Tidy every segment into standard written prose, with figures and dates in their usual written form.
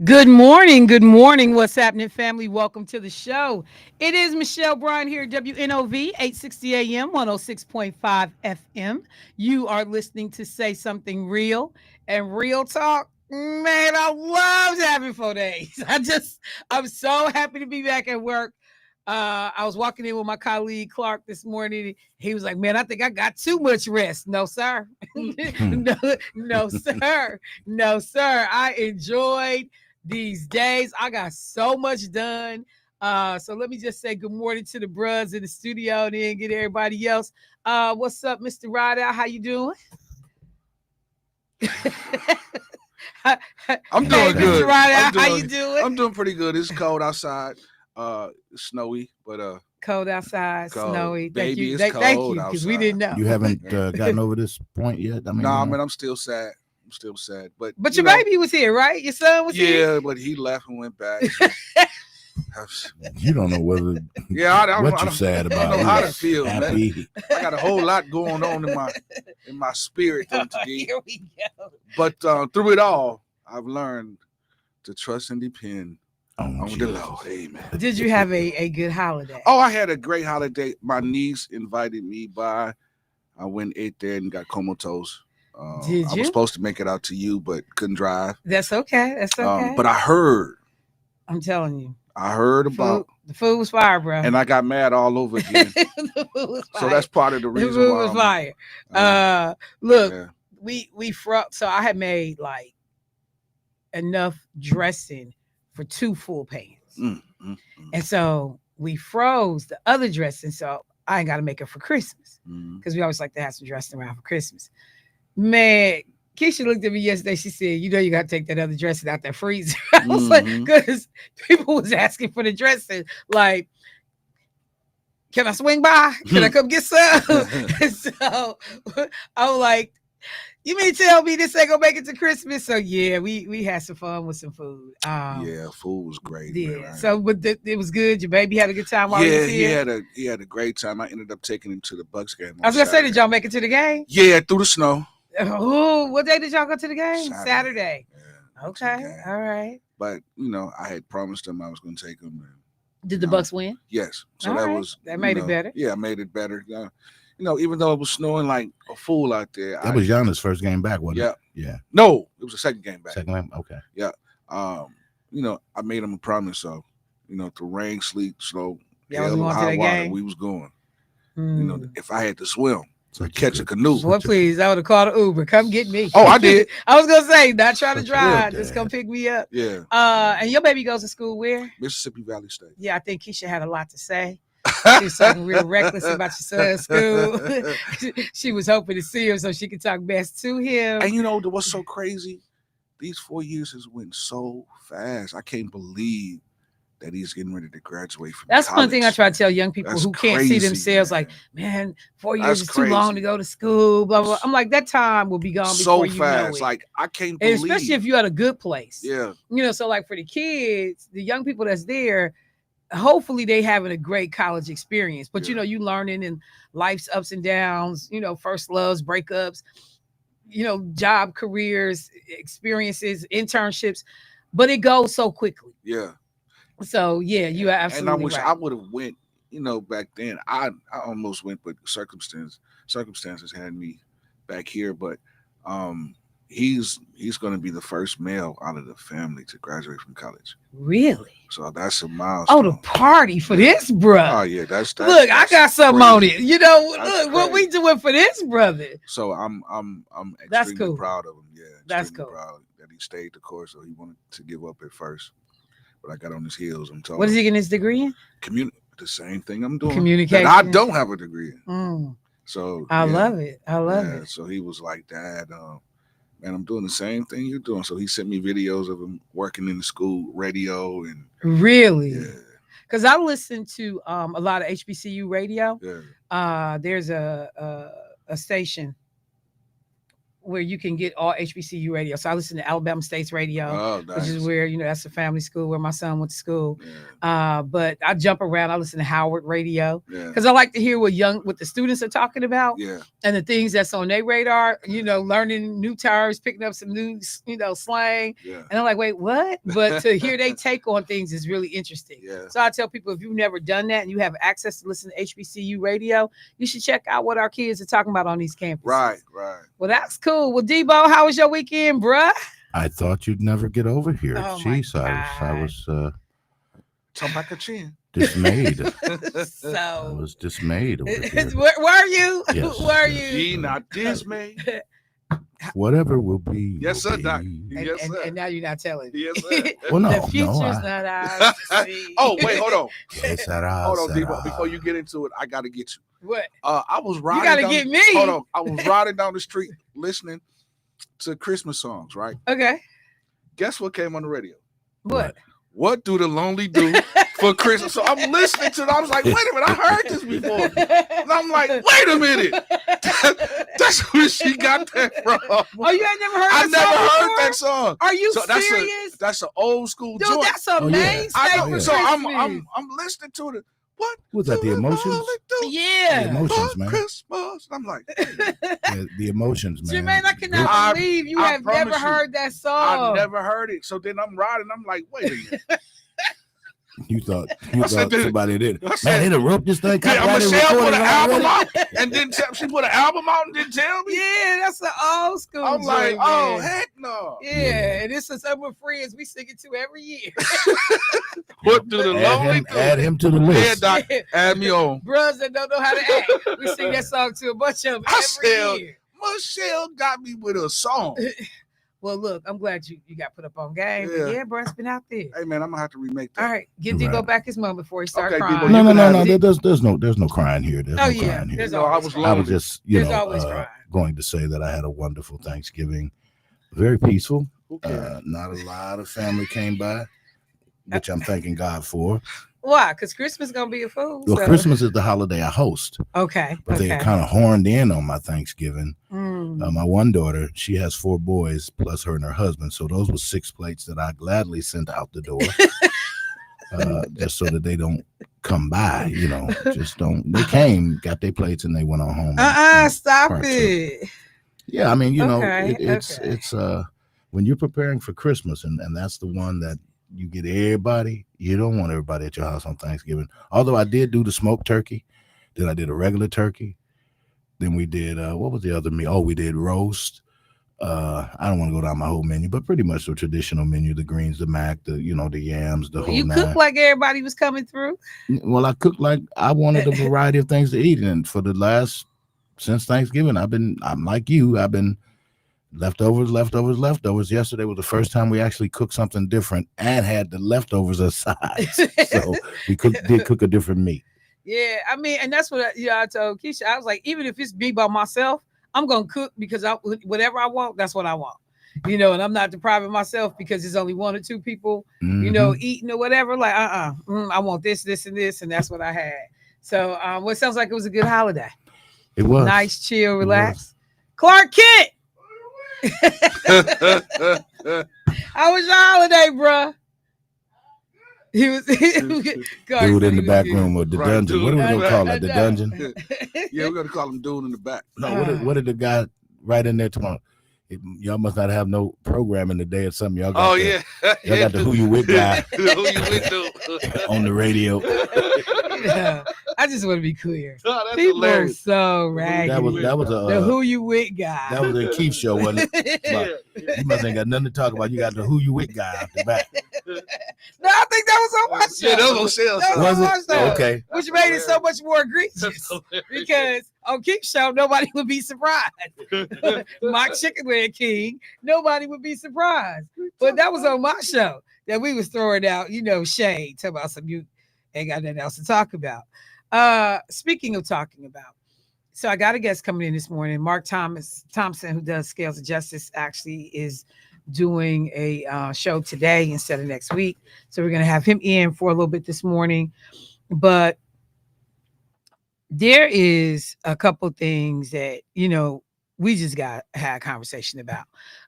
Good morning. Good morning. What's happening, family? Welcome to the show. It is Michelle Bryant here, WNOV, 860 AM, 106.5 FM. You are listening to Say Something Real and Real Talk. Man, I loved having 4 days. I'm so happy to be back at work. I was walking in with my colleague Clark this morning. He was like, "Man, I think I got too much rest." No, sir. No, no, sir. No, sir. I enjoyed these days. I got so much done. So let me just say good morning to the bruds in the studio and then get everybody else. What's up, Mr. Ryder? How you doing? Hey, I'm doing Mr. good. Ryder, how you doing? I'm doing pretty good. It's cold outside. It's snowy, but Cold outside, cold. snowy. Thank Baby, you. it's Thank cold you, because we didn't outside. know. You haven't gotten over this point yet. I mean, Nah, man, I'm still sad. I'm still sad. But But your baby was here, right? Your son was here. yeah, but he left and went back. So you don't know whether yeah, what you're sad I about. don't know how to Yes. feel, man. Happy. I got a whole lot going on in my spirit today. Here we go. But through it all, I've learned to trust and depend on the Jesus. Lord. Amen. Did you have a good holiday? Oh, I had a great holiday. My niece invited me by. I went ate there and got comatose. Did I you? was supposed to make it out to you, but couldn't drive. That's okay. That's okay. But I heard I'm telling you, about, the food was fire, bro. and I got mad all over again. The food was fire. So that's part of the The reason food why was I'm, fire. Look, yeah. so I had made like enough dressing for 2 full pans, and so we froze the other dressing. So I ain't got to make it for Christmas because we always like to have some dressing around for Christmas. Man, Keisha looked at me yesterday. She said, "You know, you got to take that other dressing out that freezer." I was like, because people was asking for the dressing, like, "Can I swing by? Can I come get some?" And so I was like, "You mean tell me this ain't gonna make it to Christmas?" So yeah, we had some fun with some food. Yeah, food was great. Yeah. Man. So, but it was good. Your baby had a good time while he was here. he had a great time. I ended up taking him to the Bucks game. I was gonna say, did y'all make it to the game? Yeah, through the snow. Oh, what day did y'all go to the game? Saturday. Yeah, Okay. All right. But I had promised him I was going to take him. And, Did the Bucks win? Yes. So All that right. was That made it better. Yeah, made it better. Even though it was snowing like a fool out there. That was Giannis' first game back, wasn't it? Yeah. No, it was the second game back. Second game? Okay. Yeah. I made him a promise. So, through rain, sleet, snow, hell, high water, we was going. If I had to swim, so catch a canoe. Boy, please, I would have called an Uber. Come get me. Oh, I did. I was gonna say, not trying to drive, just come pick me up. Yeah. And your baby goes to school where? Mississippi Valley State. Yeah, I think Keisha had a lot to say. She was talking real reckless about your son's school. She was hoping to see him so she could talk best to him. And what's so crazy? These 4 years has went so fast. I can't believe that he's getting ready to graduate from That's college. one thing I try to tell young people That's who can't see crazy, themselves, man. like, man, 4 years That's is too long to go to school, blah, blah. I'm like, that time will be gone so before you fast. know it. Like, I can't And believe. especially if you're at a good place. Yeah. So like for the kids, the young people that's there, hopefully they having a great college experience. But you learning in life's ups and downs, first loves, breakups, job careers, experiences, internships, but it goes so quickly. Yeah. So yeah, you are absolutely And I wish right. I would have went, back then. I almost went, but circumstances had me back here. But he's going to be the first male out of the family to graduate from college. Really? So that's a milestone. Oh, the party for this brother. Oh yeah, that's look. I got something crazy. on it. That's Look what we doing for this brother. So I'm That's extremely cool. proud of him. Yeah, That's extremely cool. proud that he stayed the course. So he wanted to give up at first, but I got on his heels. I'm telling. What is he getting his degree in? The same thing I'm doing. Communication. That I don't have a degree in. So I love it. I love it. So he was like, "Dad, man, I'm doing the same thing you're doing." So he sent me videos of him working in the school radio and Really? yeah, Because I listen to a lot of HBCU radio. yeah. There's a station where you can get all HBCU radio. So I listen to Alabama State's radio, Oh, which is nice. where, that's a family school where my son went to school. Yeah. But I jump around. I listen to Howard radio Yeah. because I like to hear what the students are talking about Yeah. and the things that's on their radar, learning new terms, picking up some new, slang. Yeah. And I'm like, wait, what? But to hear they take on things is really interesting. Yeah. So I tell people, if you've never done that and you have access to listen to HBCU radio, you should check out what our kids are talking about on these campuses. Right. Well, that's cool. Well, Debo, how was your weekend, bruh? I thought you'd never get over here. Oh, my Jeez, I was Talk back a chin. dismayed. I So, was dismayed over here. where are you? Yes, Where are yes. you? Ye not dismayed. Whatever will be. Yes, will sir, Doc. be. Yes, sir. And now you're not telling. Yes, sir. Well, no, The future's no, not ours to see. Oh, wait, hold on. Que sera, Hold on, sera. Debo. Before you get into it, I gotta get you. What? I was riding. You gotta down, get me. Hold on. I was riding down the street listening to Christmas songs, right? Okay. Guess what came on the radio? What? What do the lonely do for Christmas? So I'm listening to it. I was like, wait a minute, I heard this before. And I'm like, wait a minute. That's where she got that from. Oh, you ain't never heard I that never song heard before? that song. Are you So serious? that's an old school Dude, joint. that's a Oh, yeah. mainstay I for know. yeah. So Christmas. I'm listening to it. What? Was that do the the emotions? lonely do The Yeah. emotions, for man. Christmas? I'm like, The emotions, man. Jermaine, I cannot believe you I have promise never you, heard that I song. never heard it. So then I'm riding. I'm like, wait a minute. You thought I said, dude, somebody did. I Man, said- they done wrote this thing. Yeah, copyrighted, Michelle put recorded, an and album already? out and didn't tell. She put an album out and didn't tell me. Yeah, that's an old school I'm like, joint, oh man. heck no. Yeah, and this is some of friends we sing it to every year. What do the lonely do? Add him to the Yeah, list. Doc, add me on. Bros that don't know how to act. We sing that song to a bunch of them I every said, year. Michelle got me with a song. Well, look, I'm glad you got put up on game. Yeah. Yeah, bro, it's been out there. Hey man, I'm gonna have to remake that. All right, give Right. Debo back his moment before he start Okay, crying. Debo, No, you no, can no, have no. it. There's no crying here. There's Oh no yeah, crying here. there's No, I always was crying. I was just, There's always uh, crying. going to say that I had a wonderful Thanksgiving. Very peaceful. Who cares? Not a lot of family came by, which I'm thanking God for. Why? Because Christmas gonna be a fool. Well, so- Christmas is the holiday I host, Okay. but okay. they kind of horned in on my Thanksgiving. Mm. My one daughter, she has 4 boys plus her and her husband, so those were 6 plates that I gladly sent out the door, just so that they don't come by. Just don't. They came, got their plates, and they went on home. and Stop partook. it. Yeah, I mean, Okay, it's when you're preparing for Christmas, and that's the one that you get everybody. You don't want everybody at your house on Thanksgiving. Although I did do the smoked turkey, then I did a regular turkey. Then we did what was the other meat? Oh, we did roast. I don't want to go down my whole menu, but pretty much the traditional menu: the greens, the mac, the yams, the whole You nine. cook like everybody was coming through. Well, I cooked like I wanted a variety of things to eat, and for the last since Thanksgiving, I'm like you. I've been leftovers. Yesterday was the first time we actually cooked something different and had the leftovers aside. So we did cook a different meat. Yeah, I mean, and that's what I told Keisha. I was like, even if it's me by myself, I'm gonna cook because whatever I want, that's what I want. And I'm not depriving myself because there's only 1 or 2 people, Mhm. eating or whatever. Like, I want this, and this, and that's what I had. So, well, it sounds like it was a good holiday. It was Nice, chill, relax. Clark Kent, how was your holiday, bruh? He was Dude in the back room or the Right, dungeon. What are we dude. gonna call I it? The know. dungeon? Yeah, we're gonna call him dude in the back. No. What did the guy right in there tomorrow? Y'all must not have no programming today or something. Y'all got y'all got the Who You With guy Who you with, dude? on the radio. Yeah, I just want to be clear. Oh, that's People are hilarious. so raggedy. That was The a Who You With guy. that was a Keith show, wasn't it? Yeah. You must ain't got nothing to talk about. You got the Who You With guy out the back. No, I think that was on my show. Yeah, that was Michelle's That show. was Was on it? my show. Okay. Which made it so much more egregious because on Keith's show, nobody would be surprised. My Chicken Leg King, nobody would be surprised. But that was on my show that we was throwing out, shade, talking about some you ain't got nothing else to talk about. Speaking of talking about, so I got a guest coming in this morning. Mark Thomsen, who does Scales of Justice, actually is doing a show today instead of next week. So we're going to have him in for a little bit this morning. But there is a couple things that, we just got had a conversation about.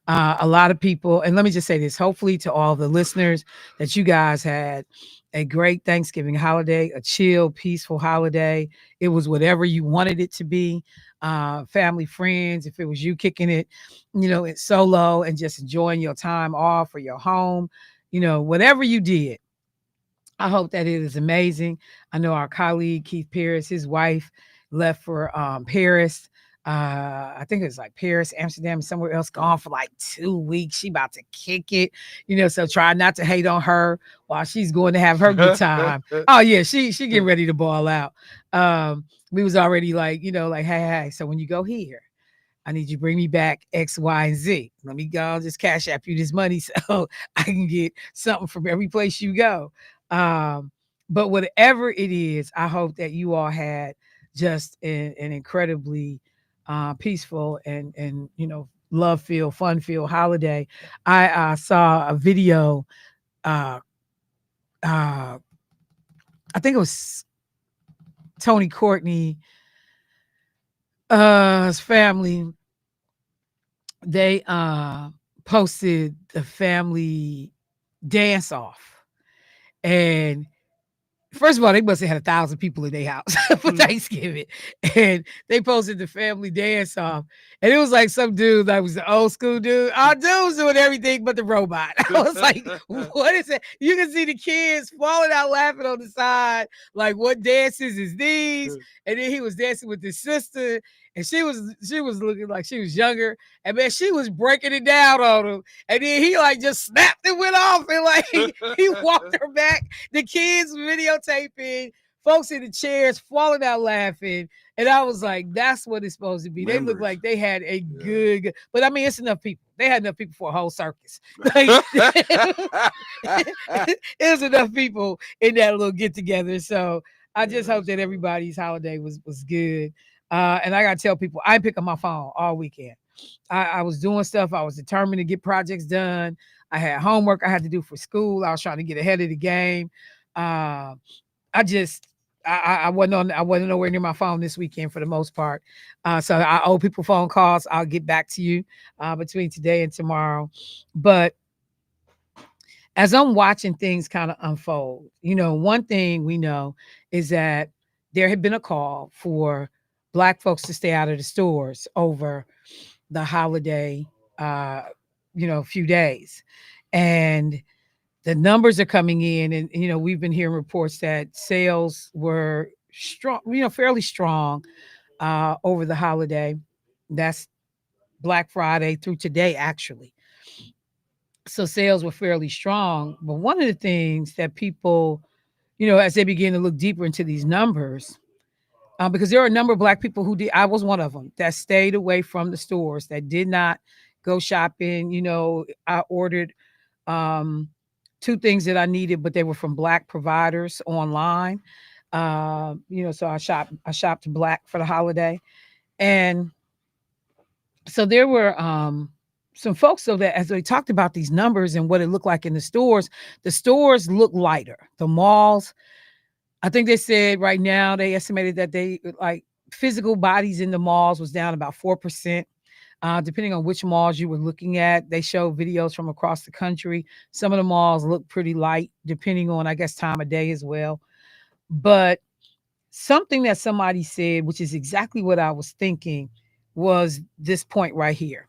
A lot of people, and let me just say this, hopefully to all the listeners, that you guys had a great Thanksgiving holiday, a chill, peaceful holiday. It was whatever you wanted it to be. Family, friends, if it was you kicking it, it's solo and just enjoying your time off or your home, whatever you did, I hope that it is amazing. I know our colleague Keith Paris, his wife left for Paris. I think it was like Paris, Amsterdam, somewhere else, gone for like 2 weeks. She about to kick it, so try not to hate on her while she's going to have her good time. Oh yeah, she getting ready to ball out. We was already like, like, hey, so when you go here, I need you to bring me back X, Y, and Z. Let me go just cash app you this money so I can get something from every place you go. Um, but whatever it is, I hope that you all had just an incredibly peaceful and love filled, fun filled holiday. I saw a video. Uh, uh, I think it was Tony Courtney, his family. They posted the family dance off, and first of all, they must have had 1,000 people in their house for Thanksgiving, and they posted the family dance off, and it was like some dude that was the old school dude. Our dude was doing everything but the robot. I was like, "What is it?" You can see the kids falling out laughing on the side, like, "What dances is these?" And then he was dancing with his sister, and she was looking like she was younger, and man, she was breaking it down on him, and then he like just snapped and went off, and like he walked her back, the kids videotaping, folks in the chairs falling out laughing. And I was like, that's what it's supposed to be. They look like they had a good, but I mean, it's enough people. They had enough people for a whole circus. Like, it was enough people in that little get together. So I just hope that everybody's holiday was good. And I got to tell people, I pick up my phone all weekend. I was doing stuff. I was determined to get projects done. I had homework I had to do for school. I was trying to get ahead of the game. I just I wasn't nowhere near my phone this weekend for the most part. So I owe people phone calls. I'll get back to you between today and tomorrow. But as I'm watching things kind of unfold, one thing we know is that there had been a call for Black folks to stay out of the stores over the holiday, few days. And the numbers are coming in, and we've been hearing reports that sales were strong, fairly strong over the holiday. That's Black Friday through today, actually. So sales were fairly strong. But one of the things that people, as they begin to look deeper into these numbers, because there are a number of Black people who did, I was one of them, that stayed away from the stores, that did not go shopping. I ordered two things that I needed, but they were from Black providers online. So I shopped Black for the holiday. And so there were some folks, so that as they talked about these numbers and what it looked like in the stores look lighter. The malls, I think they said right now they estimated that they like physical bodies in the malls was down about 4%. Depending on which malls you were looking at, they show videos from across the country. Some of the malls look pretty light, depending on, I guess, time of day as well. But something that somebody said, which is exactly what I was thinking, was this point right here.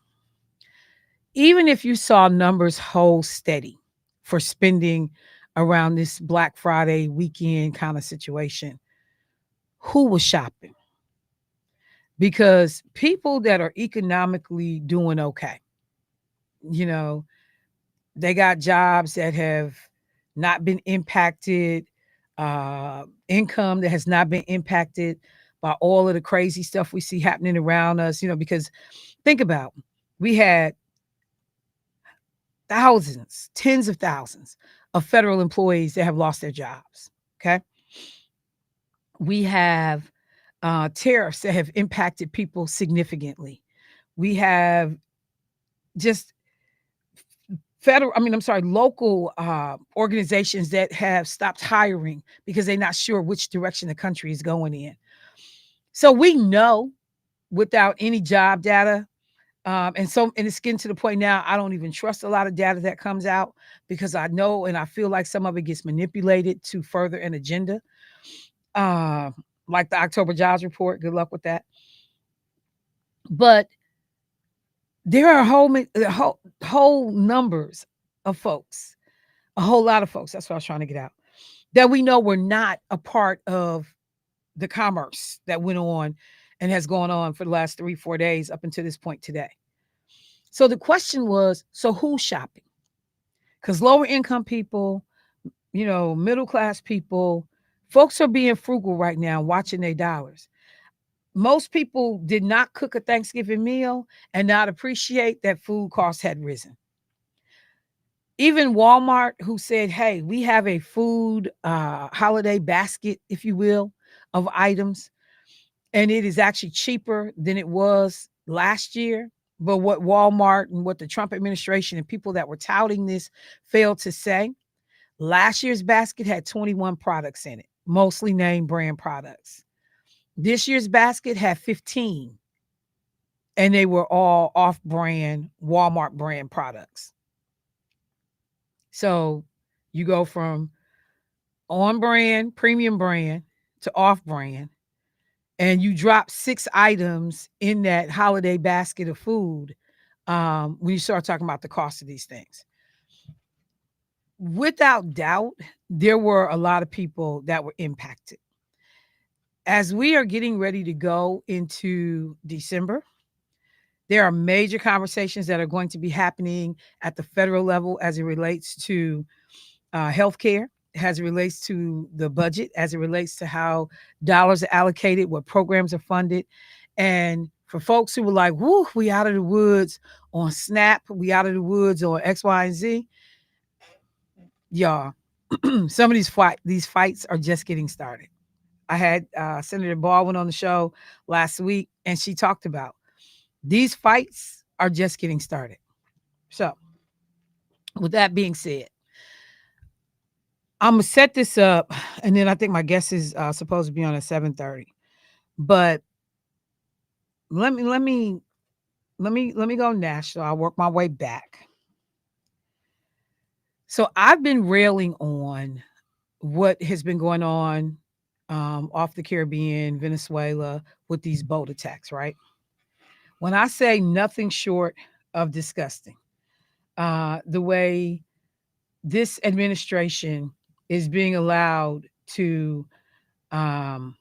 Even if you saw numbers hold steady for spending around this Black Friday weekend kind of situation, who was shopping? Because people that are economically doing okay, you know, they got jobs that have not been impacted, income that has not been impacted by all of the crazy stuff we see happening around us, because think about, we had thousands, tens of thousands of federal employees that have lost their jobs. Okay. We have tariffs that have impacted people significantly. We have just local organizations that have stopped hiring because they're not sure which direction the country is going in. So we know without any job data. And it's getting to the point now I don't even trust a lot of data that comes out because I know and I feel like some of it gets manipulated to further an agenda. Uh, like the October jobs report. Good luck with that. But there are whole numbers of folks, a whole lot of folks. That's what I was trying to get out. That we know were not a part of the commerce that went on and has gone on for the last 3, 4 days up until this point today. So the question was, so who's shopping? Because lower income people, middle class people, folks are being frugal right now, watching their dollars. Most people did not cook a Thanksgiving meal and not appreciate that food costs had risen. Even Walmart, who said, hey, we have a food holiday basket, if you will, of items, and it is actually cheaper than it was last year. But what Walmart and what the Trump administration and people that were touting this failed to say, last year's basket had 21 products in it, mostly name brand products. This year's basket had 15, and they were all off brand, Walmart brand products. So you go from on brand, premium brand to off brand, and you drop 6 items in that holiday basket of food when you start talking about the cost of these things. Without doubt, there were a lot of people that were impacted. As we are getting ready to go into December, there are major conversations that are going to be happening at the federal level as it relates to healthcare, as it relates to the budget, as it relates to how dollars are allocated, what programs are funded. And for folks who were like, whoo, we out of the woods on SNAP, we out of the woods on X, Y, and Z, y'all, some of these fights are just getting started. I had Senator Baldwin on the show last week, and she talked about these fights are just getting started. So, with that being said, I'm gonna set this up, and then I think my guest is supposed to be on at 7:30. But let me go national. I'll work my way back. So I've been railing on what has been going on off the Caribbean, Venezuela, with these boat attacks. Right? When I say nothing short of disgusting, the way this administration is being allowed to um,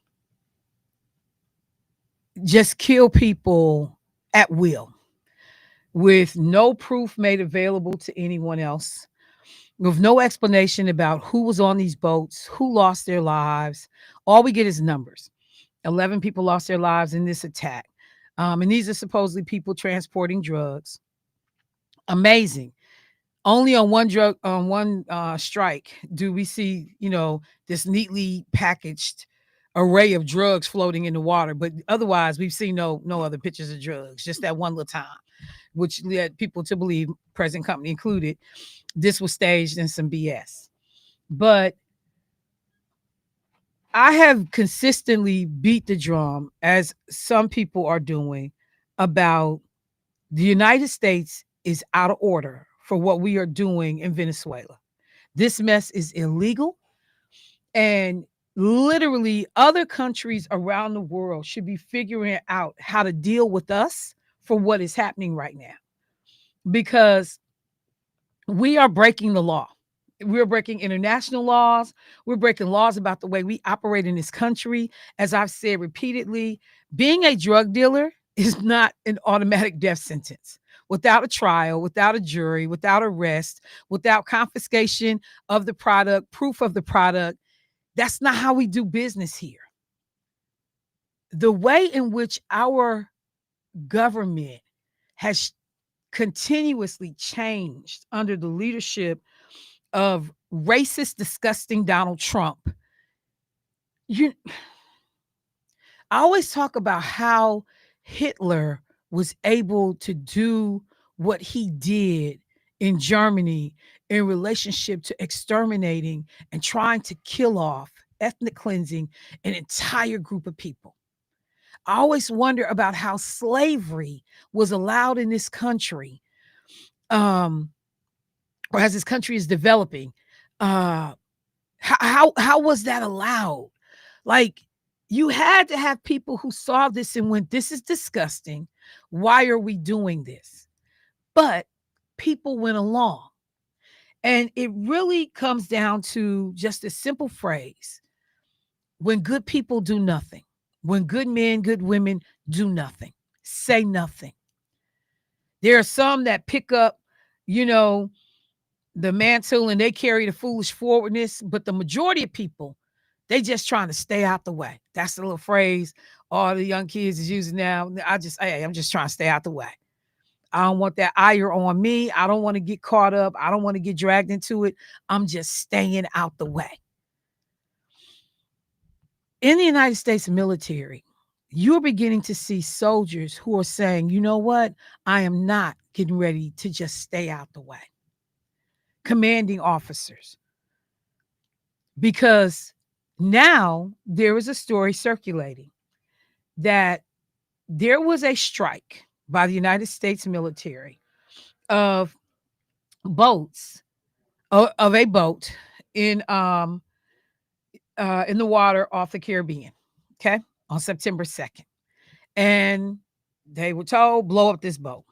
just kill people at will with no proof made available to anyone else, with no explanation about who was on these boats, who lost their lives. All we get is numbers. 11 people lost their lives in this attack. And these are supposedly people transporting drugs. Amazing. Only on one strike do we see, this neatly packaged array of drugs floating in the water. But otherwise, we've seen no other pictures of drugs, just that one little time, which led people to believe, present company included, this was staged in some BS. But I have consistently beat the drum, as some people are doing, about the United States is out of order for what we are doing in Venezuela. This mess is illegal, and literally other countries around the world should be figuring out how to deal with us for what is happening right now, because we are breaking the law. We're breaking international laws. We're breaking laws about the way we operate in this country. As I've said repeatedly, being a drug dealer is not an automatic death sentence. Without a trial, without a jury, without arrest, without confiscation of the product, proof of the product, that's not how we do business here. The way in which our government has continuously changed under the leadership of racist, disgusting Donald Trump. You, I always talk about how Hitler was able to do what he did in Germany in relationship to exterminating and trying to kill off, ethnic cleansing an entire group of people. I always wonder about how slavery was allowed in this country, um, or as this country is developing. Uh, how was that allowed? Like, you had to have people who saw this and went, "This is disgusting. Why are we doing this?" But people went along. And it really comes down to just a simple phrase: when good people do nothing, when good men, good women do nothing, say nothing. There are some that pick up, you know, the mantle and they carry the foolish forwardness, but the majority of people, they just trying to stay out the way. That's the little phrase all the young kids is using now. Hey, I'm just trying to stay out the way. I don't want that ire on me. I don't want to get caught up. I don't want to get dragged into it. I'm just staying out the way. In the United States military, you're beginning to see soldiers who are saying, you know what? I am not getting ready to just stay out the way. Commanding officers. Because now there is a story circulating that there was a strike by the United States military of boats, of a boat in the water off the Caribbean, okay, on September 2nd. And they were told, blow up this boat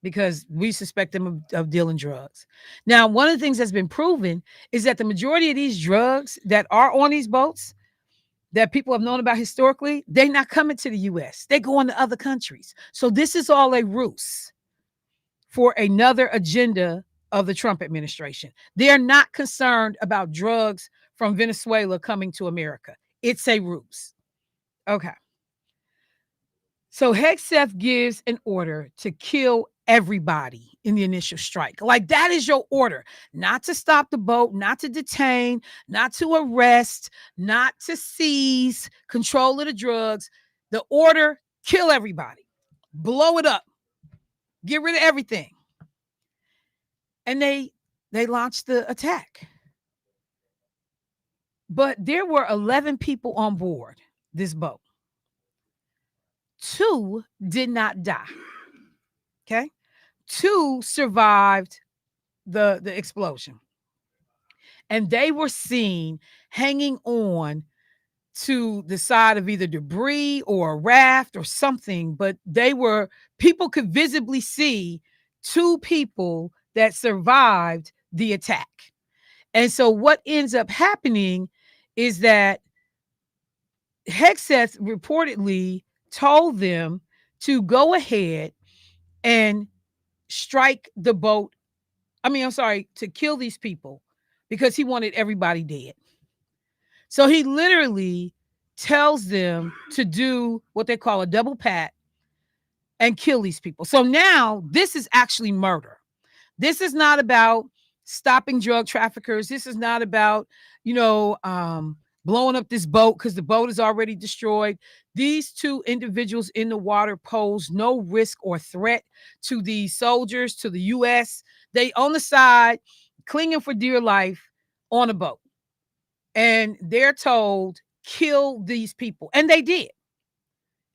because we suspect them of dealing drugs. Now, one of the things that's been proven is that the majority of these drugs that are on these boats that people have known about historically, they're not coming to the U.S. They go into other countries. So this is all a ruse for another agenda of the Trump administration. They're not concerned about drugs from Venezuela coming to America. It's a ruse. Okay. So Hegseth gives an order to kill everybody in the initial strike. Like, that is your order: not to stop the boat, not to detain, not to arrest, not to seize control of the drugs. The order: kill everybody, blow it up, get rid of everything. And they launched the attack. But there were 11 people on board this boat. 2 did not die. Okay. 2 survived the explosion. And they were seen hanging on to the side of either debris or a raft or something, but people could visibly see 2 people that survived the attack. And so what ends up happening is that Hegseth reportedly told them to go ahead and strike the boat. To kill these people because he wanted everybody dead. So he literally tells them to do what they call a double pat and kill these people. So now this is actually murder. This is not about stopping drug traffickers. This is not about, blowing up this boat because the boat is already destroyed. These 2 individuals in the water pose no risk or threat to the soldiers, to the U.S. They on the side, clinging for dear life on a boat. And they're told, kill these people. And they did.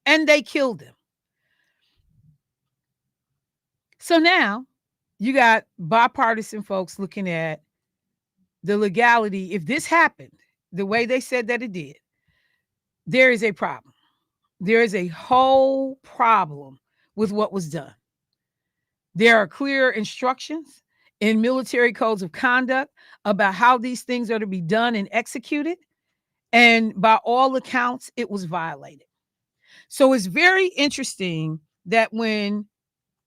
And they killed them. So now you got bipartisan folks looking at the legality. If this happened the way they said that it did, there is a problem. There is a whole problem with what was done. There are clear instructions in military codes of conduct about how these things are to be done and executed. And by all accounts, it was violated. So it's very interesting that when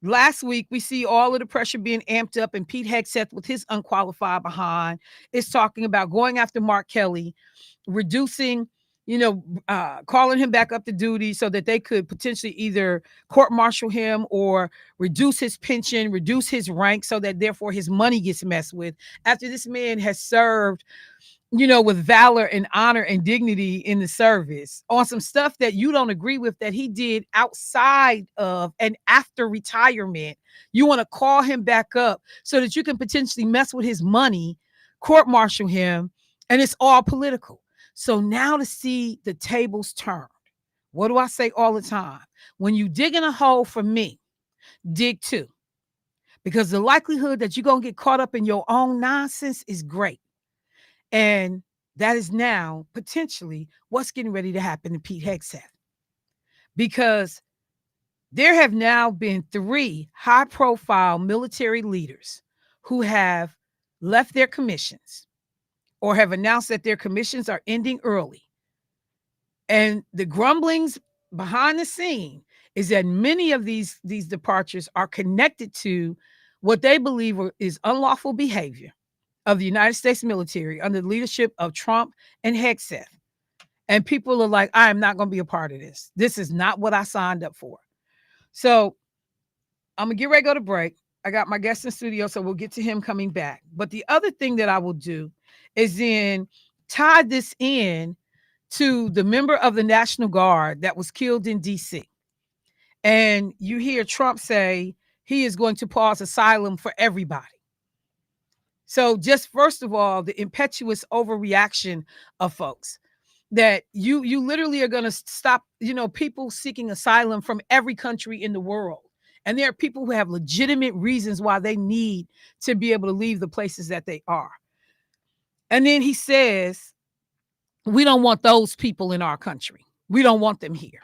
last week we see all of the pressure being amped up, and Pete Hegseth with his unqualified behind is talking about going after Mark Kelly, reducing, calling him back up to duty so that they could potentially either court-martial him or reduce his pension, reduce his rank so that therefore his money gets messed with after this man has served, with valor and honor and dignity in the service on some stuff that you don't agree with that he did outside of and after retirement. You want to call him back up so that you can potentially mess with his money, court-martial him, and it's all political. So now to see the tables turned What do I say all the time? When you dig in a hole for me, dig two, because the likelihood that you're going to get caught up in your own nonsense is great. And that is now potentially what's getting ready to happen to Pete Hegseth, because there have now been three high profile military leaders who have left their commissions or have announced that their commissions are ending early. And the grumblings behind the scene is that many of these departures are connected to what they believe is unlawful behavior of the United States military under the leadership of Trump and Hegseth. And people are like, I am not going to be a part of this. This is not what I signed up for. So I'm going to get ready to go to break. I got my guest in studio, so we'll get to him coming back. But the other thing that I will do is then tie this in to the member of the National Guard that was killed in D.C. And you hear Trump say he is going to pause asylum for everybody. So just first of all, the impetuous overreaction of folks that you literally are going to stop, people seeking asylum from every country in the world. And there are people who have legitimate reasons why they need to be able to leave the places that they are. And then he says, we don't want those people in our country. We don't want them here.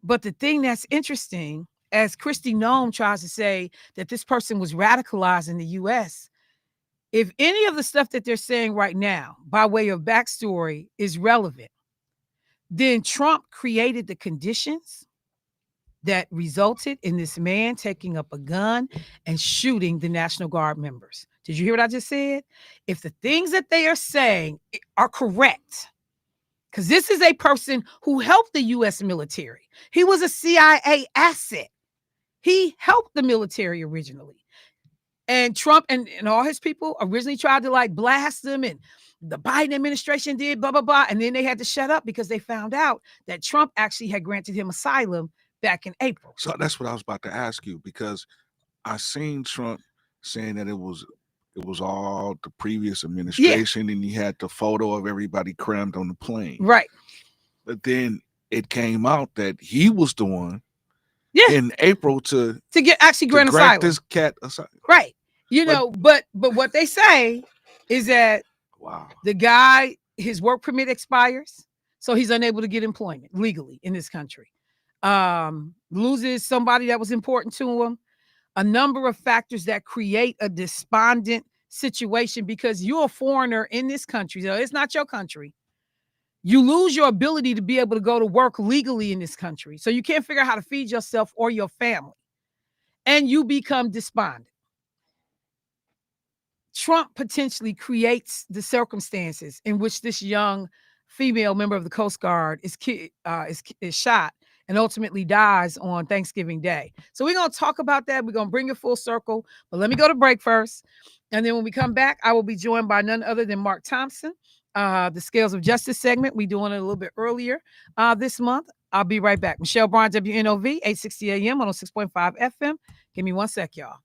But the thing that's interesting, as Christy Nome tries to say that this person was radicalized in the U.S., if any of the stuff that they're saying right now, by way of backstory, is relevant, then Trump created the conditions that resulted in this man taking up a gun and shooting the National Guard members. Did you hear what I just said? If the things that they are saying are correct, because this is a person who helped the U.S. military. He was a CIA asset. He helped the military originally. And Trump and all his people originally tried to blast them, and the Biden administration did, blah, blah, blah. And then they had to shut up because they found out that Trump actually had granted him asylum back in April. So that's what I was about to ask you, because I seen Trump saying that it was all the previous administration, and he had the photo of everybody crammed on the plane. Right. But then it came out that he was the one in April to get actually grant asylum. This cat asylum. Right. But what they say is that the guy, his work permit expires, so he's unable to get employment legally in this country. Loses somebody that was important to him. A number of factors that create a despondent situation because you're a foreigner in this country. So it's not your country. You lose your ability to be able to go to work legally in this country. So you can't figure out how to feed yourself or your family. And you become despondent. Trump potentially creates the circumstances in which this young female member of the Coast Guard is shot and ultimately dies on Thanksgiving Day. So we're going to talk about that. We're going to bring it full circle. But let me go to break first. And then when we come back, I will be joined by none other than Mark Thomsen. The Scales of Justice segment. We're doing it a little bit earlier this month. I'll be right back. Michelle Bryant, WNOV, 860 AM, 106.5 FM. Give me one sec, y'all.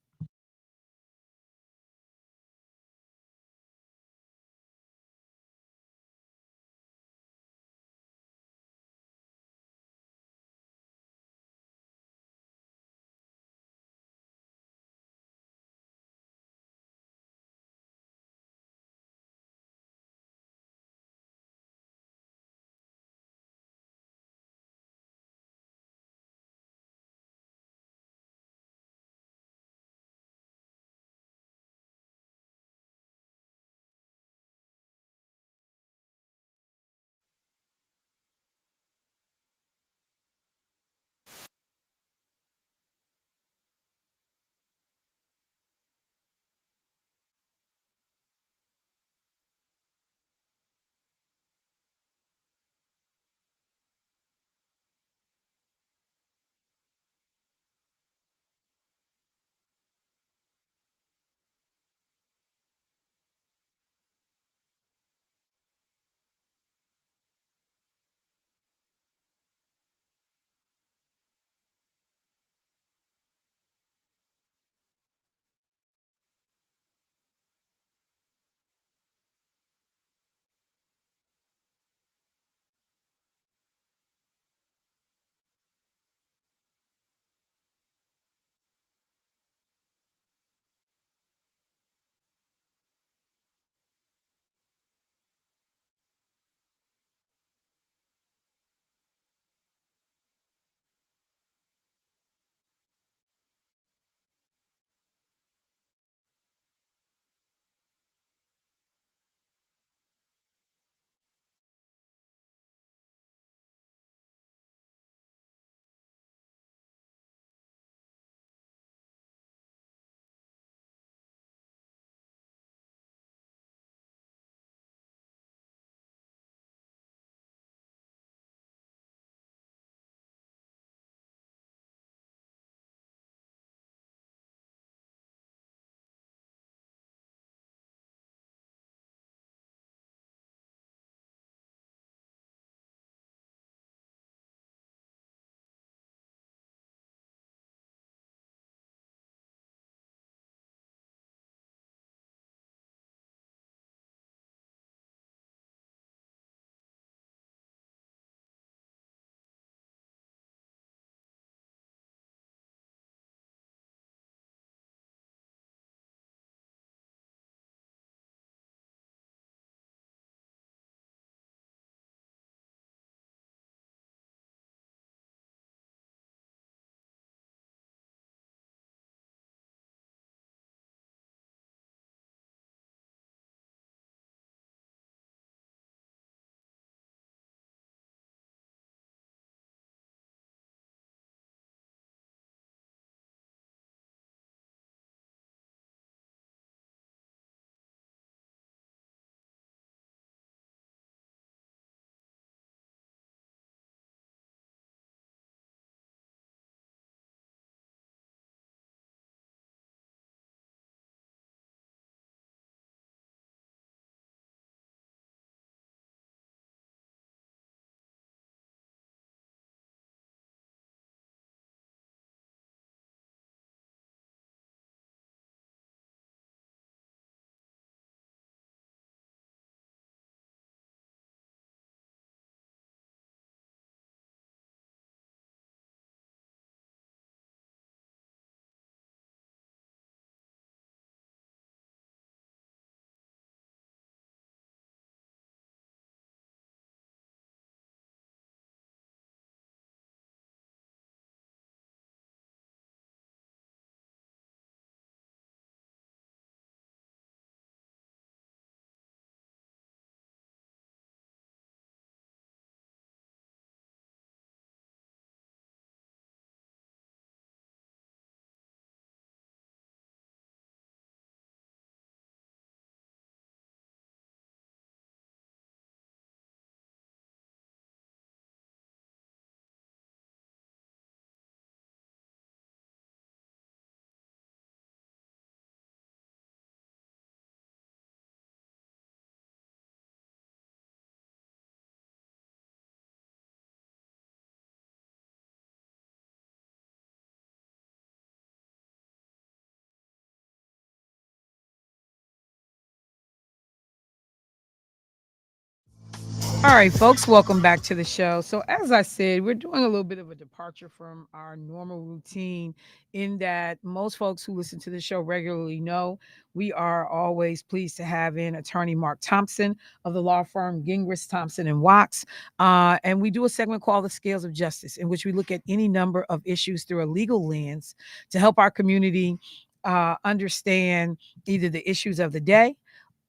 All right, folks, welcome back to the show. So, as I said, we're doing a little bit of a departure from our normal routine in that most folks who listen to the show regularly know we are always pleased to have in attorney Mark Thompson of the law firm Gingras, Thompson and Watts. And we do a segment called The Scales of Justice, in which we look at any number of issues through a legal lens to help our community understand either the issues of the day,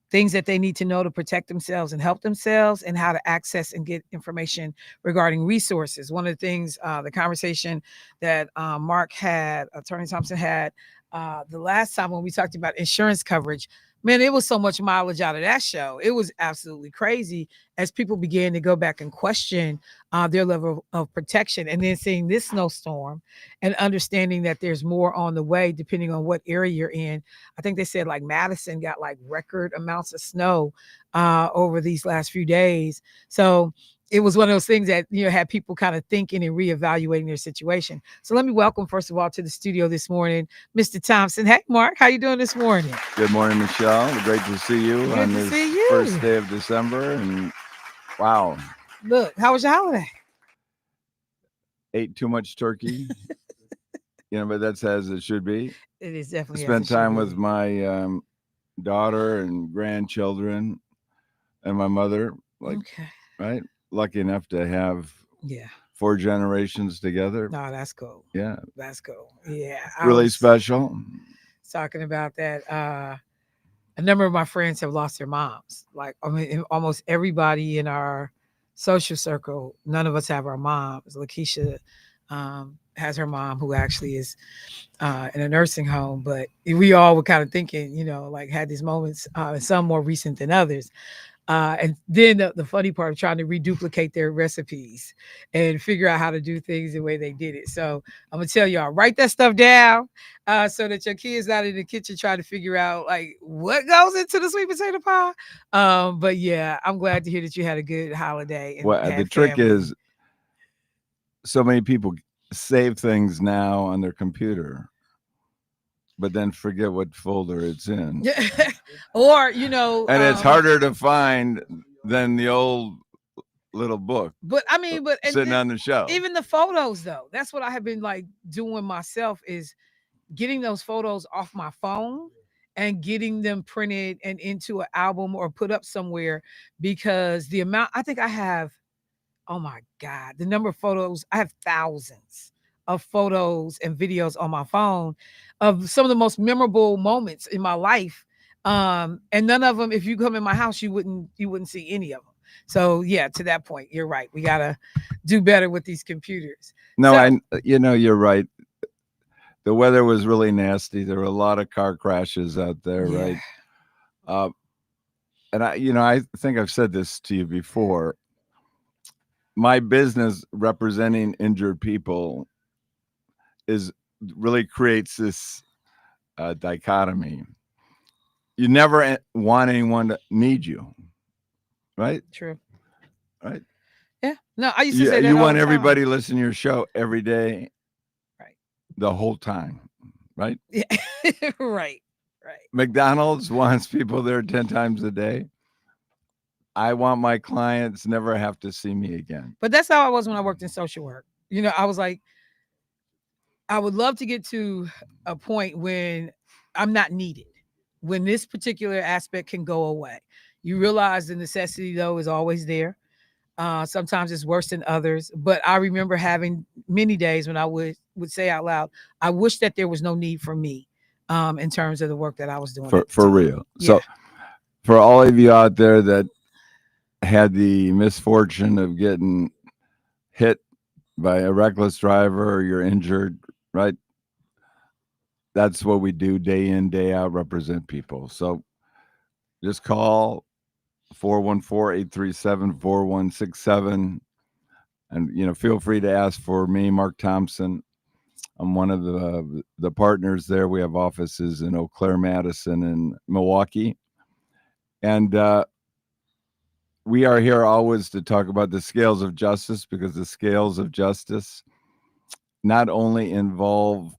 things that they need to know to protect themselves and help themselves, and how to access and get information regarding resources. One of the things, the conversation that Mark had, Attorney Thompson had the last time when we talked about insurance coverage, man, it was so much mileage out of that show. It was absolutely crazy as people began to go back and question their level of protection. And then seeing this snowstorm and understanding that there's more on the way, depending on what area you're in. I think they said like Madison got like record amounts of snow over these last few days. So it was one of those things that had people kind of thinking and reevaluating their situation. So let me welcome first of all to the studio this morning, Mr. Thompson. Hey, Mark, how you doing this morning? Good morning, Michelle. Great to see you Good on to this see you. first day of December. And wow, Look, how was your holiday? ate too much turkey, but that's as it should be. It is definitely as it Spent should time be. with my daughter and grandchildren and my mother. Like, Okay. right? Lucky enough to have Yeah. 4 generations together. No, that's cool. Yeah, That's cool. Yeah. really special. Talking about that. A number of my friends have lost their moms. Like, I mean, almost everybody in our social circle, none of us have our moms. Lakeisha has her mom, who actually is in a nursing home. But we all were kind of thinking, like had these moments, some more recent than others. And then the funny part of trying to reduplicate their recipes and figure out how to do things the way they did it. So I'm gonna tell y'all, write that stuff down so that your kids not in the kitchen trying to figure out like what goes into the sweet potato pie. But yeah, I'm glad to hear that you had a good holiday and Well, the had trick family. is so many people save things now on their computer, but then forget what folder it's in. Or And it's harder to find than the old little book But I mean, but sitting on the shelf. even the photos though, that's what I have been like doing myself, is getting those photos off my phone and getting them printed and into an album or put up somewhere, because the amount, I think I have, oh my God, the number of photos, I have thousands of photos and videos on my phone of some of the most memorable moments in my life. And none of them, if you come in my house, you wouldn't see any of them. So yeah, to that point, you're right. We gotta do better with these computers. No, So, you're right. The weather was really nasty. There were a lot of car crashes out there, yeah. right? Uh, and I think I've said this to you before. My business representing injured people is really creates this dichotomy. You never want anyone to need you, right? True. Right. Yeah. No, I used to say that You all want the time. everybody to listen to your show every day, Right. the whole time, right? Yeah. Right. Right. McDonald's wants people there 10 times a day. I want my clients never have to see me again. But that's how I was when I worked in social work. I was like, I would love to get to a point when I'm not needed, when this particular aspect can go away. You realize the necessity, though, is always there. Sometimes it's worse than others. But I remember having many days when I would say out loud, I wish that there was no need for me in terms of the work that I was doing at the For time. real. Yeah. So for all of you out there that had the misfortune of getting hit by a reckless driver or you're injured, right? That's what we do day in, day out, represent people. So just call 414-837-4167. And, feel free to ask for me, Mark Thompson. I'm one of the partners there. We have offices in Eau Claire, Madison, and Milwaukee. And we are here always to talk about the scales of justice, because the scales of justice not only involve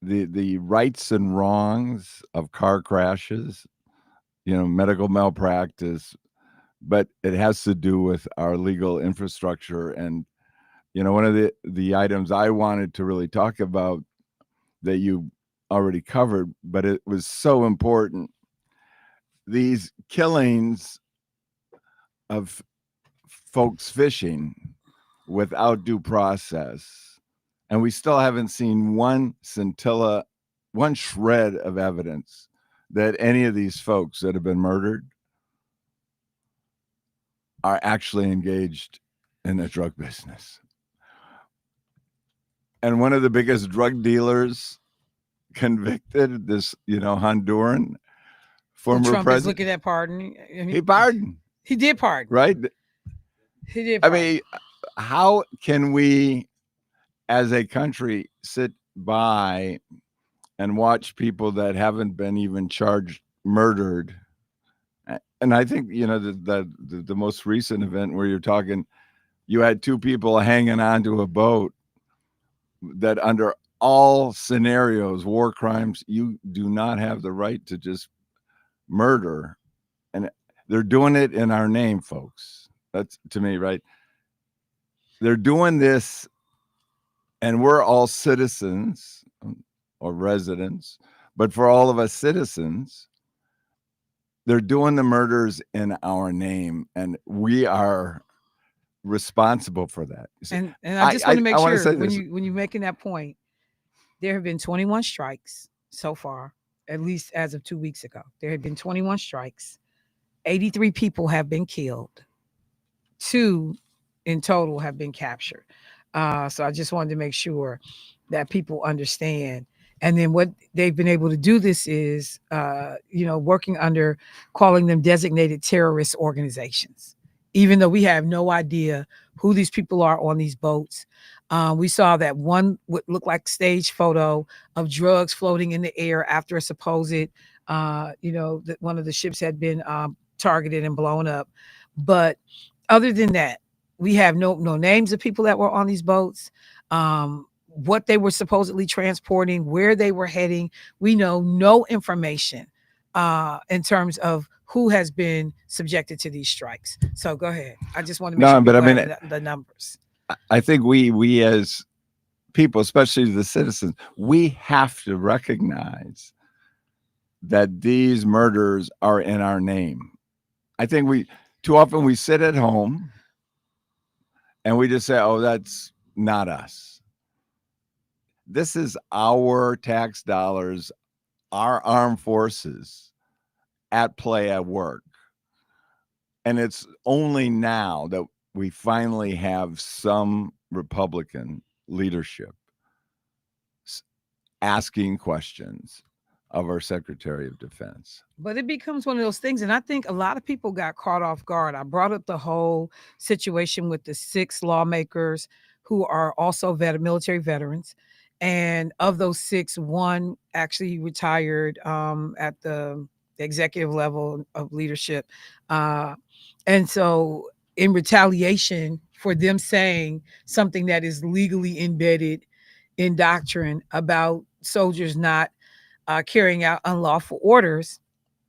the rights and wrongs of car crashes, medical malpractice, but it has to do with our legal infrastructure. And one of the items I wanted to really talk about that you already covered, but it was so important. These killings of folks fishing without due process, and we still haven't seen one scintilla, one shred of evidence that any of these folks that have been murdered are actually engaged in the drug business. And one of the biggest drug dealers convicted, this Honduran former Trump is president, looking at pardoning. I mean, he pardoned, he did pardon. right? He did I pardon. mean, how can we as a country sit by and watch people that haven't been even charged murdered? And I think the most recent event where you're talking, you had two people hanging onto a boat that under all scenarios, war crimes, you do not have the right to just murder. And they're doing it in our name, folks. That's, to me, right? They're doing this, and we're all citizens or residents, but for all of us citizens, they're doing the murders in our name, and we are responsible for that. And I just want to make I wanna sure say when this. you're making that point, there have been 21 strikes so far, at least as of 2 weeks ago. There have been 21 strikes. 83 people have been killed. 2 in total have been captured. So I just wanted to make sure that people understand. And then what they've been able to do this is, working under calling them designated terrorist organizations, even though we have no idea who these people are on these boats. We saw that one would look like stage photo of drugs floating in the air after a supposed, that one of the ships had been targeted and blown up. But other than that, we have no names of people that were on these boats, what they were supposedly transporting, where they were heading. We know no information in terms of who has been subjected to these strikes. So go ahead. I just want to make sure But I people mean, have the numbers. I think we as people, especially the citizens, we have to recognize that these murders are in our name. I think too often we sit at home and we just say, oh, that's not us. This is our tax dollars, our armed forces at play at work. And it's only now that we finally have some Republican leadership asking questions of our Secretary of Defense. But it becomes one of those things. And I think a lot of people got caught off guard. I brought up the whole situation with the 6 lawmakers who are also military veterans. And of those 6, one actually retired at the executive level of leadership. And so, in retaliation for them saying something that is legally embedded in doctrine about soldiers not carrying out unlawful orders,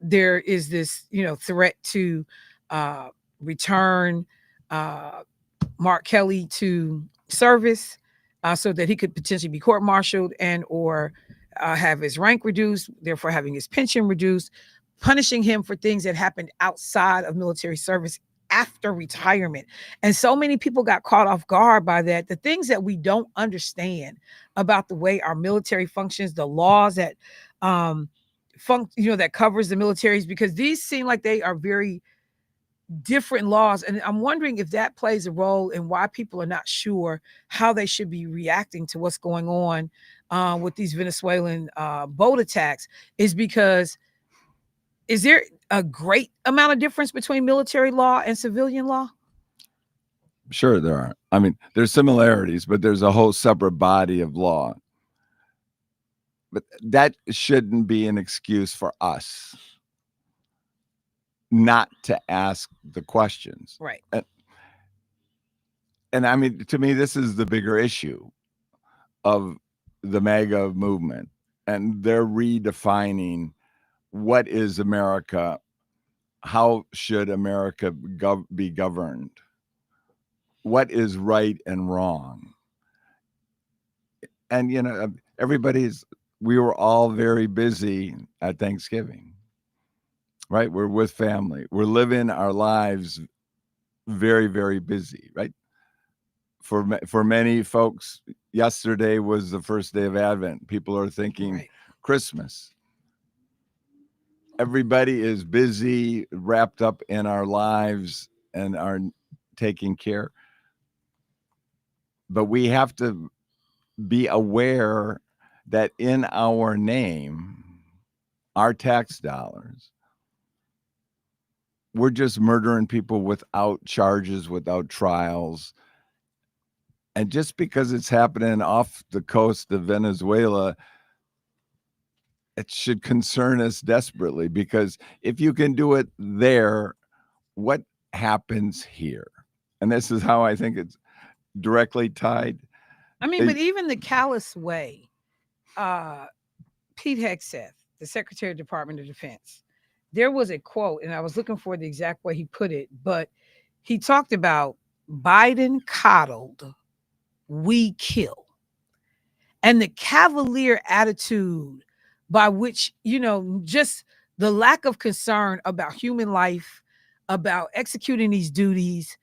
there is this, threat to return Mark Kelly to service so that he could potentially be court-martialed and or have his rank reduced, therefore having his pension reduced, punishing him for things that happened outside of military service after retirement. And so many people got caught off guard by that. The things that we don't understand about the way our military functions, the laws that that covers the militaries, because these seem like they are very different laws. And I'm wondering if that plays a role in why people are not sure how they should be reacting to what's going on with these Venezuelan boat attacks, is because is there a great amount of difference between military law and civilian law? Sure, there are. I mean, there's similarities, but there's a whole separate body of law. But that shouldn't be an excuse for us not to ask the questions. Right. And I mean, to me, this is the bigger issue of the MAGA movement. And they're redefining what is America how should America be governed? What is right and wrong? And we were all very busy at Thanksgiving, right? We're with family. We're living our lives very, very busy, right? For many folks, yesterday was the first day of Advent. People are thinking Right. Christmas. Everybody is busy, wrapped up in our lives and are taking care. But we have to be aware that in our name, our tax dollars, we're just murdering people without charges, without trials. And just because it's happening off the coast of Venezuela, it should concern us desperately, because if you can do it there, what happens here? And this is how I think it's directly tied. I mean, but even the callous way, Pete Hegseth, the Secretary of Department of Defense, there was a quote, and I was looking for the exact way he put it, but he talked about Biden coddled, we kill. And the cavalier attitude by which, just the lack of concern about human life, about executing these duties.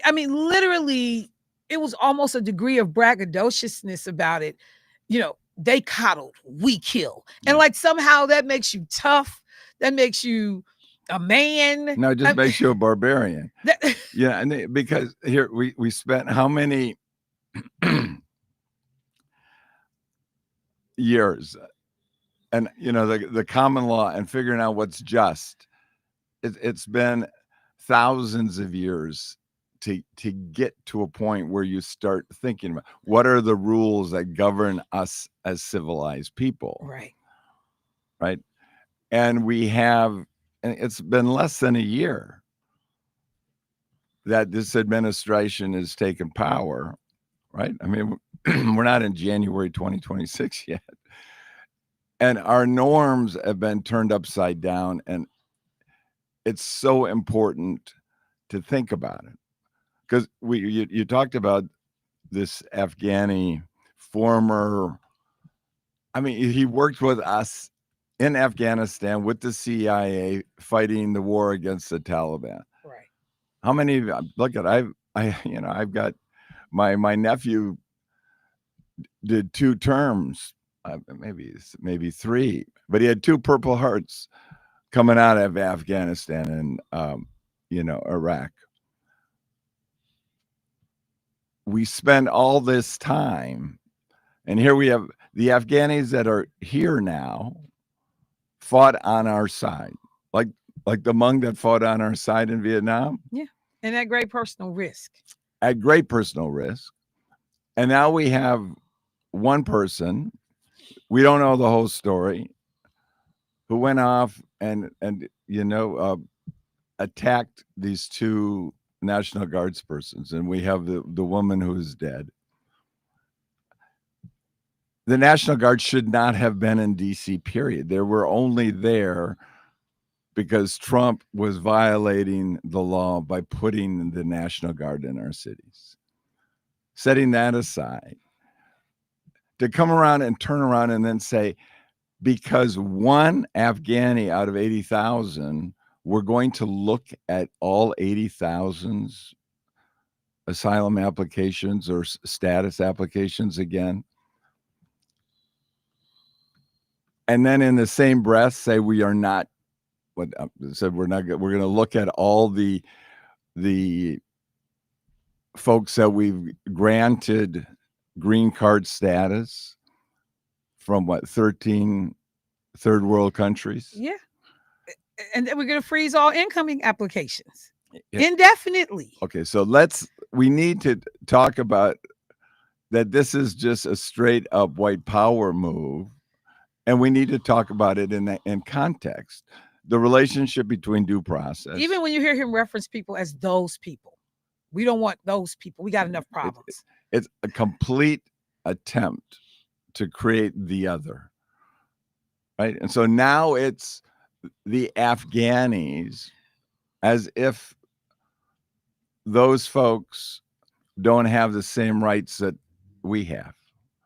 I mean, literally, it was almost a degree of braggadociousness about it. They coddled, we kill. And like somehow that makes you tough. That makes you a man. No, it just makes you a barbarian. Yeah, and because here we spent how many years, and the common law and figuring out what's just. It's been thousands of years to get to a point where you start thinking about what are the rules that govern us as civilized people. Right. And it's been less than a year that this administration has taken power. Right. I mean, we're not in January 2026 yet. And our norms have been turned upside down. And it's so important to think about it. Because you talked about this Afghani former, I mean, he worked with us in Afghanistan with the CIA fighting the war against the Taliban. Right. How many, look at, I've got my nephew did 2 terms, maybe 3, but he had 2 Purple Hearts coming out of Afghanistan and, Iraq. We spend all this time, and here we have the Afghanis that are here now fought on our side, like the Hmong that fought on our side in Vietnam. Yeah, and at great personal risk. At great personal risk. And now we have one person, we don't know the whole story, who went off and attacked these 2 National Guards persons, and we have the woman who is dead. The National Guard should not have been in DC, period. They were only there because Trump was violating the law by putting the National Guard in our cities. Setting that aside, to come around and turn around and then say, because one Afghani out of 80,000, we're going to look at all 80,000's asylum applications or status applications again. And then in the same breath say we're going to look at all the folks that we've granted green card status from 13 third world countries. Yeah. And then we're going to freeze all incoming applications indefinitely. Okay, so we need to talk about that. This is just a straight up white power move, and we need to talk about it in context. The relationship between due process. Even when you hear him reference people as those people, we don't want those people. We got enough problems. It's a complete attempt to create the other, right? And so now it's the Afghanis as if those folks don't have the same rights that we have.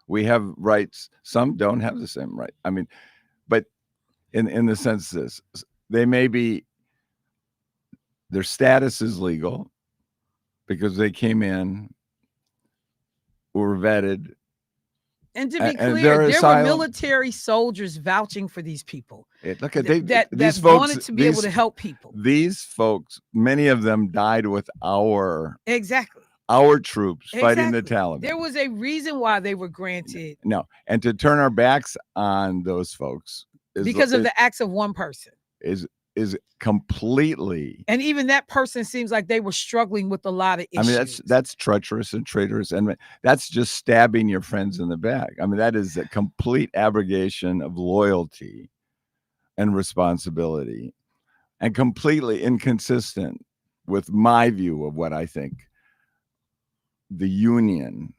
We have rights. Some don't have the same right. I mean, but in the sense this, they may be, their status is legal because they came in, were vetted. And to be And clear, their there were asylum- military soldiers vouching for these people Look at that these folks, wanted to be able to help people. These folks, many of them died with our Exactly. troops fighting the Exactly. Taliban. There was a reason why they were granted, No, and to turn our backs on those folks because of the acts of one person. is completely. And even that person seems like they were struggling with a lot of issues. I mean, that's treacherous and traitorous, and that's just stabbing your friends in the back. I mean, that is a complete abrogation of loyalty and responsibility, and completely inconsistent with my view of what I think the Union,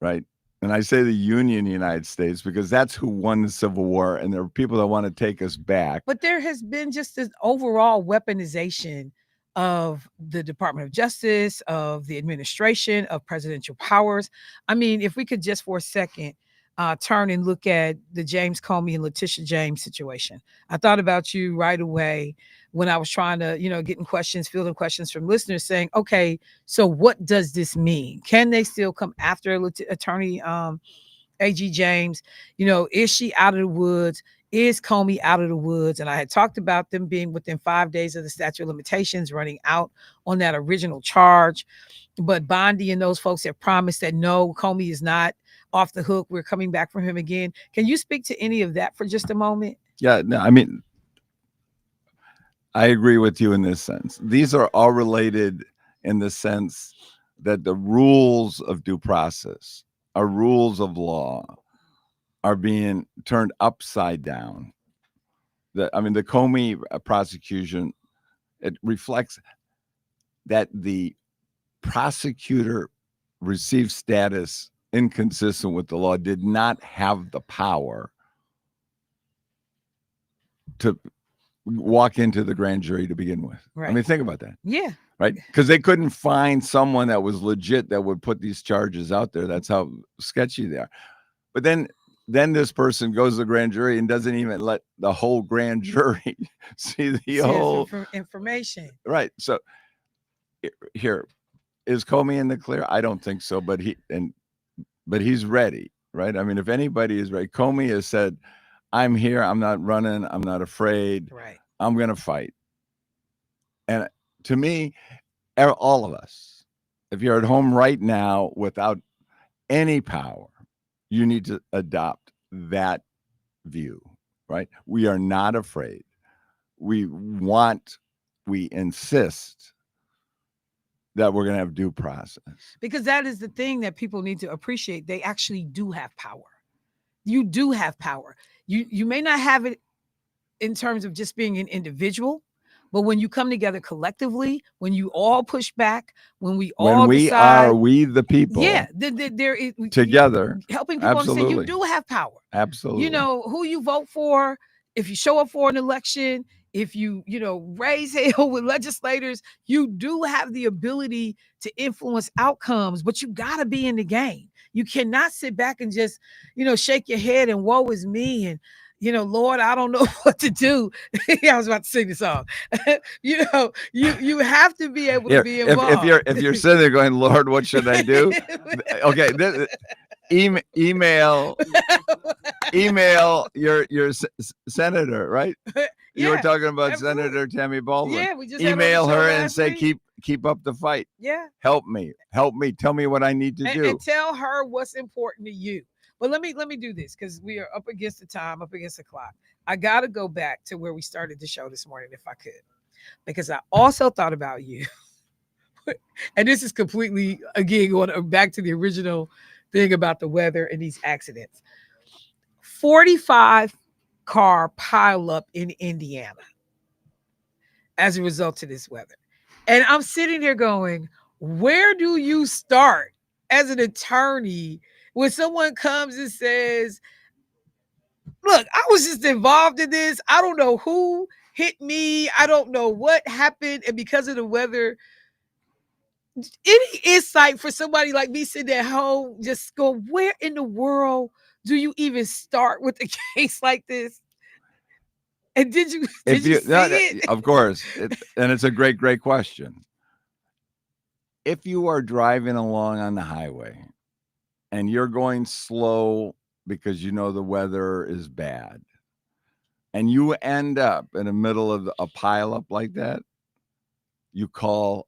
right? And I say the Union United States because that's who won the Civil War, and there are people that want to take us back. But there has been just this overall weaponization of the Department of Justice, of the administration, of presidential powers. I mean, if we could just for a second turn and look at the James Comey and Letitia James situation. I thought about you right away when I was trying to, getting questions, fielding questions from listeners saying, okay, so what does this mean? Can they still come after attorney A.G. James? Is she out of the woods? Is Comey out of the woods? And I had talked about them being within 5 days of the statute of limitations running out on that original charge. But Bondi and those folks have promised that no, Comey is not off the hook. We're coming back from him again. Can you speak to any of that for just a moment? Yeah, no, I mean, I agree with you in this sense. These are all related in the sense that the rules of due process, our rules of law, are being turned upside down. The Comey prosecution, it reflects that the prosecutor received status inconsistent with the law, did not have the power to walk into the grand jury to begin with. Right. I mean, think about that. Yeah. Right. Because they couldn't find someone that was legit that would put these charges out there. That's how sketchy they are. But then this person goes to the grand jury and doesn't even let the whole grand jury see the whole information. Right. So here, is Comey in the clear? I don't think so, but he's ready, right? I mean, if anybody is ready, Comey has said, I'm here, I'm not running, I'm not afraid. Right. I'm going to fight. And to me, all of us, if you're at home right now without any power, you need to adopt that view, right? We are not afraid. We insist that we're going to have due process. Because that is the thing that people need to appreciate. They actually do have power. You do have power. You may not have it in terms of just being an individual, but when you come together collectively, when you all push back, when we decide, we the people. Yeah, there is together helping people understand you do have power. Absolutely. Who you vote for, if you show up for an election, if you raise hell with legislators, you do have the ability to influence outcomes, but you got to be in the game. You cannot sit back and just, shake your head and woe is me and, Lord, I don't know what to do. I was about to sing the song. You have to be able to be involved. If you're sitting there going, Lord, what should I do? Okay, email your senator, right? You were talking about absolutely. Senator Tammy Baldwin. Yeah, we just email her and say, keep up the fight. Yeah. Help me. Tell me what I need to do. And tell her what's important to you. But let me do this because we are up against the time, up against the clock. I got to go back to where we started the show this morning, if I could, because I also thought about you. And this is completely, again, going back to the original thing about the weather and these accidents. 45 car pile up in Indiana as a result of this weather. And I'm sitting there going, where do you start as an attorney when someone comes and says, look, I was just involved in this. I don't know who hit me. I don't know what happened. And because of the weather, any insight for somebody like me sitting at home, just go, where in the world do you even start with a case like this? And did you see it? Of course, and it's a great question. If you are driving along on the highway and you're going slow because you know the weather is bad, and you end up in the middle of a pileup like that, you call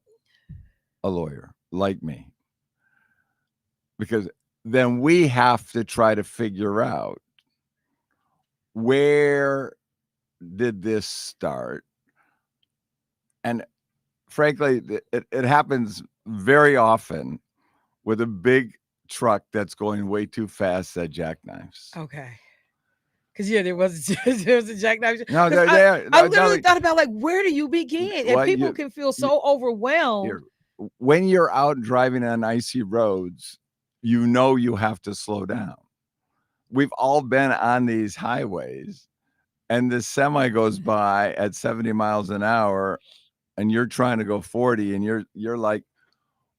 a lawyer like me, because then we have to try to figure out, where did this start? And frankly, it happens very often with a big truck that's going way too fast that jackknifes. Okay. Because there was a jackknife. No, I literally thought about, like, where do you begin? And people can feel so overwhelmed. When you're out driving on icy roads, you know you have to slow down. We've all been on these highways, and this semi goes by at 70 miles an hour, and you're trying to go 40, and you're like,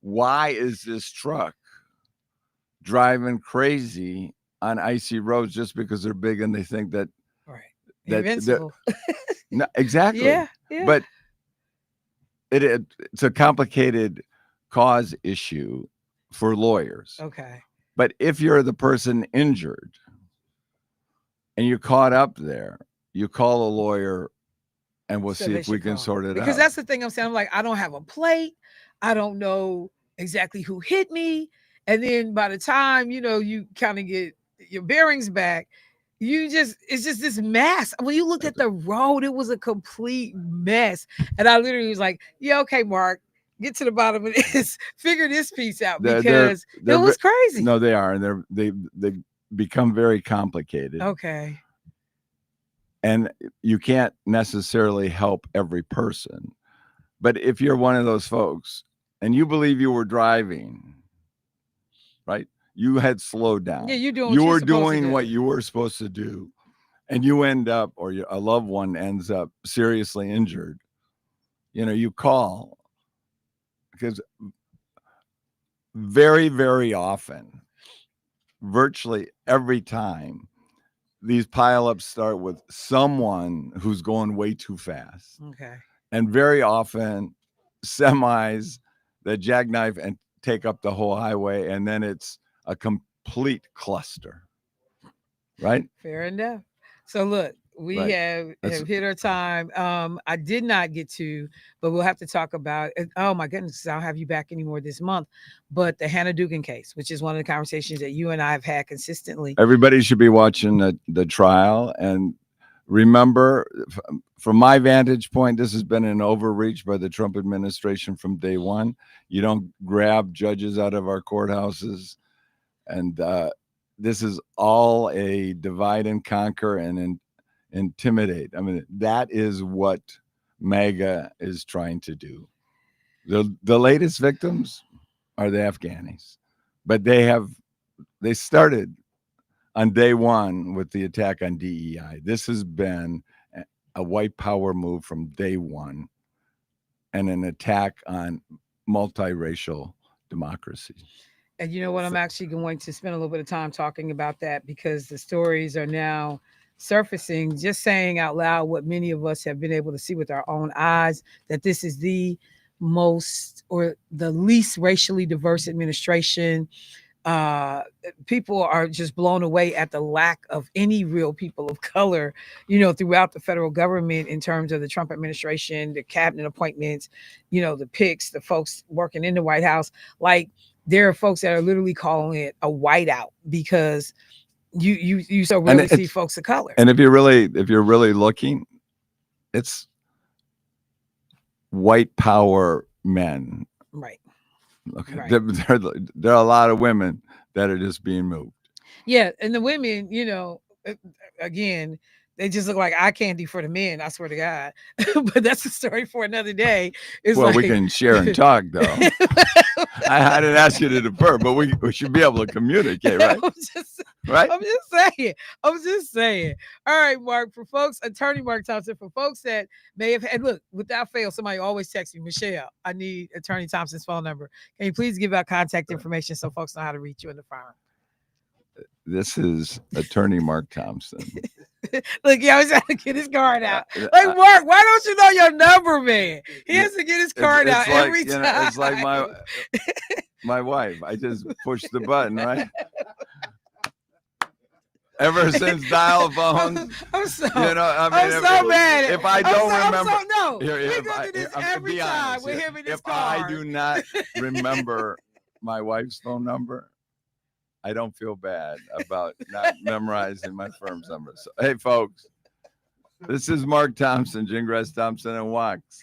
why is this truck driving crazy on icy roads just because they're big and they think that invincible? No, exactly. Yeah. But it's a complicated cause issue for lawyers. Okay. But if you're the person injured and you're caught up there, you call a lawyer and we'll see if we can sort it out. Because that's the thing I'm saying. I'm like, I don't have a plate. I don't know exactly who hit me. And then by the time, you kind of get your bearings back, it's just this mess. When you looked at the road, it was a complete mess. And I literally was like, yeah, okay, Mark, get to the bottom of this, figure this piece out, because it was crazy. No, they are. And they become very complicated. Okay. And you can't necessarily help every person. But if you're one of those folks and you believe you were driving, right? You had slowed down. Yeah, you were doing what you were supposed to do. And you end up, or a loved one ends up seriously injured. You call, because very, very often, virtually every time, these pileups start with someone who's going way too fast. Okay. And very often semis that jackknife and take up the whole highway, and then it's a complete cluster. Right? Fair enough. So look, we have hit our time. I did not get to, but we'll have to talk about it. Oh my goodness, I don't have you back anymore this month. But the Hannah Dugan case, which is one of the conversations that you and I have had consistently. Everybody should be watching the trial. And remember, from my vantage point, this has been an overreach by the Trump administration from day one. You don't grab judges out of our courthouses. And this is all a divide and conquer and intimidate. I mean, that is what MAGA is trying to do. The latest victims are the Afghanis, but they started on day one with the attack on DEI. This has been a white power move from day one, and an attack on multiracial democracy. And you know what? I'm actually going to spend a little bit of time talking about that, because the stories are now surfacing, just saying out loud what many of us have been able to see with our own eyes, that this is the most or the least racially diverse administration. People are just blown away at the lack of any real people of color, throughout the federal government, in terms of the Trump administration, the cabinet appointments, the picks, the folks working in the White House. Like, there are folks that are literally calling it a whiteout, because you so rarely see folks of color. And if you're really looking, it's white power men. Right. Okay. Right. There are a lot of women that are just being moved. Yeah. And the women, again, they just look like eye candy for the men, I swear to God. But that's a story for another day. We can share and talk, though. I didn't ask you to defer, but we should be able to communicate, right? Right? I'm just saying. I'm just saying. All right, Mark. For folks, Attorney Mark Thompson. For folks that may have had, look, without fail, somebody always texts me, Michelle. I need Attorney Thompson's phone number. Can you please give out contact information so folks know how to reach you in the firm? This is Attorney Mark Thompson. Look, he always has to get his card out. Uh, Like, uh, Mark, why don't you know your number, man? He Yeah, has to get his card out like, every you time. know, it's like my wife. I just push the button, right? Ever since dial phones, I'm so, you know, I mean, I'm so mad. if I don't remember, no, here, we if go I- through this I'm- every be time honest, with here. him in his If car. I do not remember my wife's phone number, I don't feel bad about not memorizing my firm's number. So, hey, folks, this is Mark Thompson, Gingras Thompson and Wax.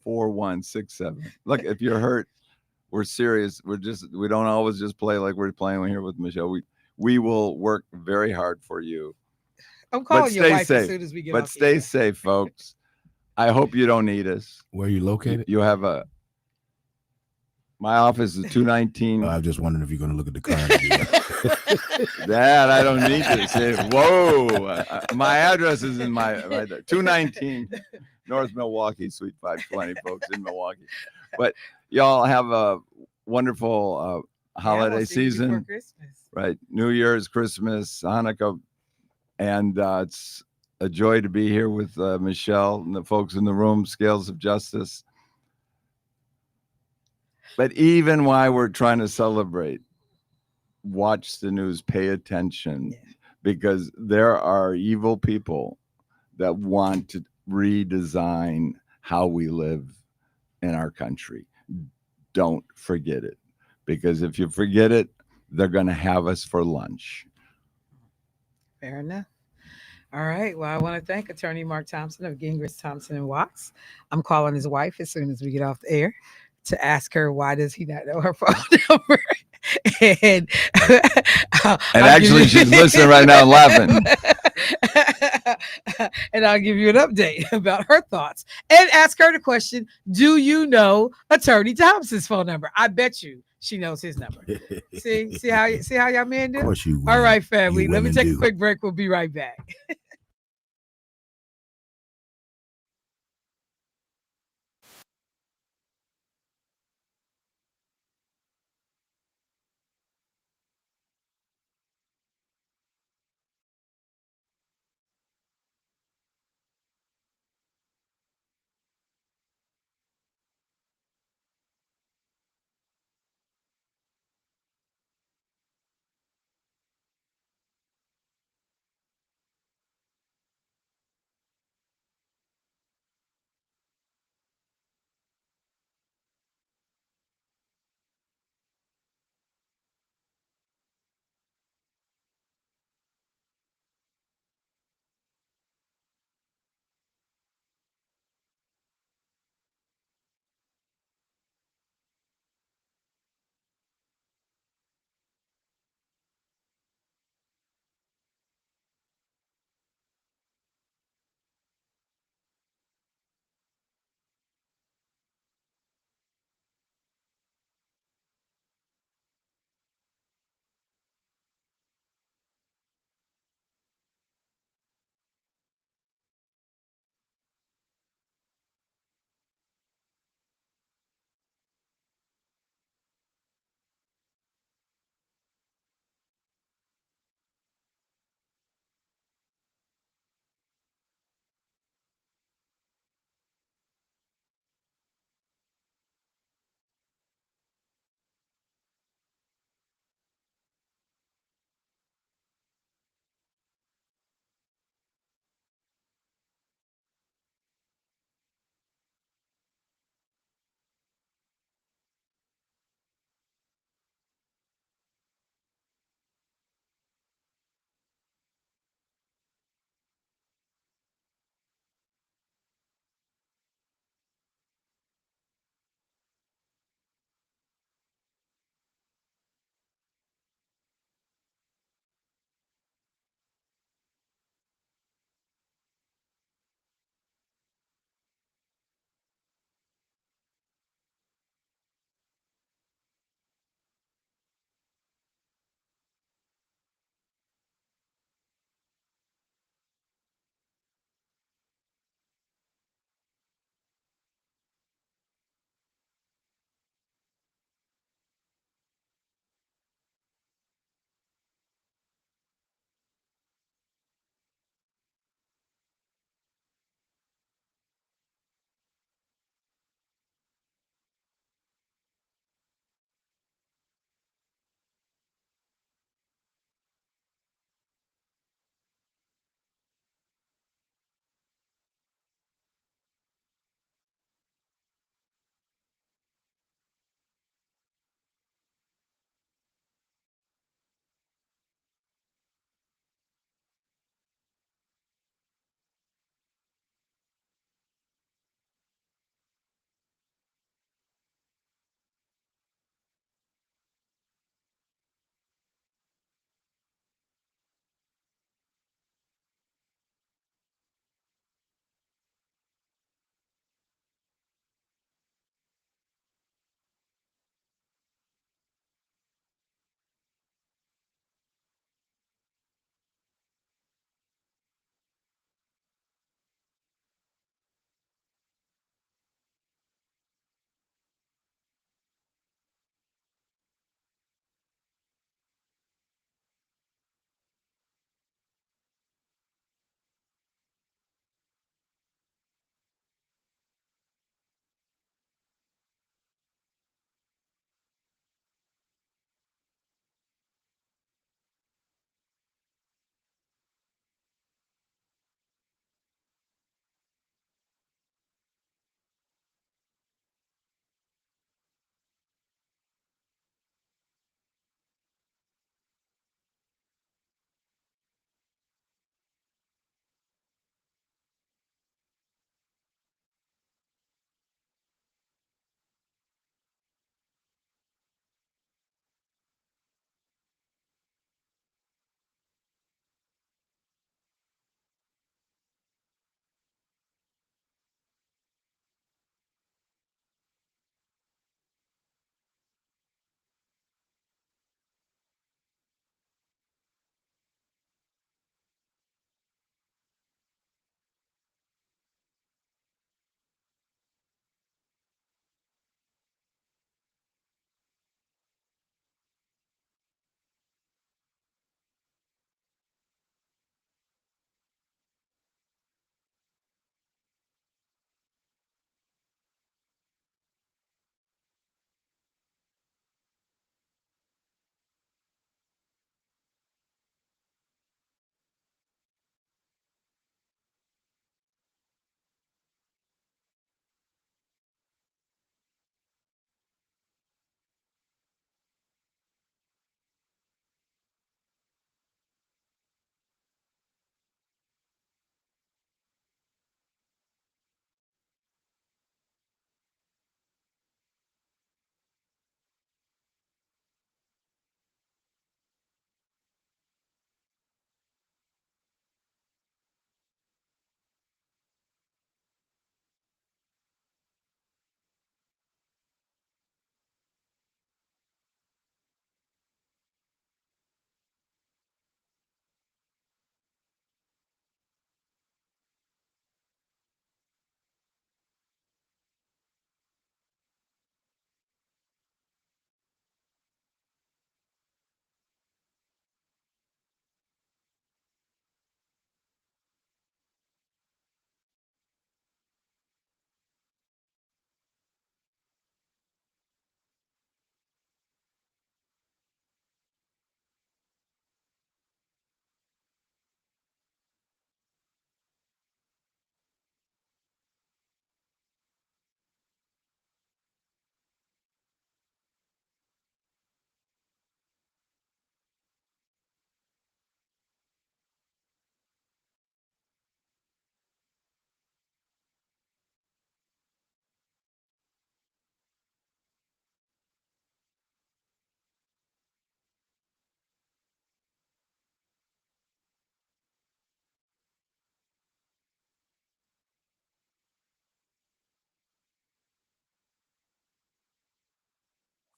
414-837-4167. Look, if you're hurt, we're serious. We don't always just play like we're playing here with Michelle. We will work very hard for you. I'm But calling your stay wife as safe. soon as we get But off the stay air. safe, folks. I hope you don't need us. Where are you located? You have my office is 219. I was just wondering if you're going to look at the card again. Dad, I don't need this. Hey, whoa. My address is in my right there. 219 North Milwaukee, Suite 520, folks, in Milwaukee. But y'all have a wonderful holiday season. Right. New Year's, Christmas, Hanukkah. And it's a joy to be here with Michelle and the folks in the room, Scales of Justice. But even while we're trying to celebrate, watch the news, pay attention, because there are evil people that want to redesign how we live in our country. Don't forget it, because if you forget it, they're going to have us for lunch. Fair enough. All right. Well, I want to thank Attorney Mark Thompson of Gingras, Thompson and Watts. I'm calling his wife as soon as we get off the air to ask her why does he not know her phone number. and actually, she's listening right now and laughing. And I'll give you an update about her thoughts and ask her the question: do you know Attorney Thompson's phone number? I bet you she knows his number. See how y'all men do? Of course you will. All right, family. You Let me women take a do. quick break. We'll be right back.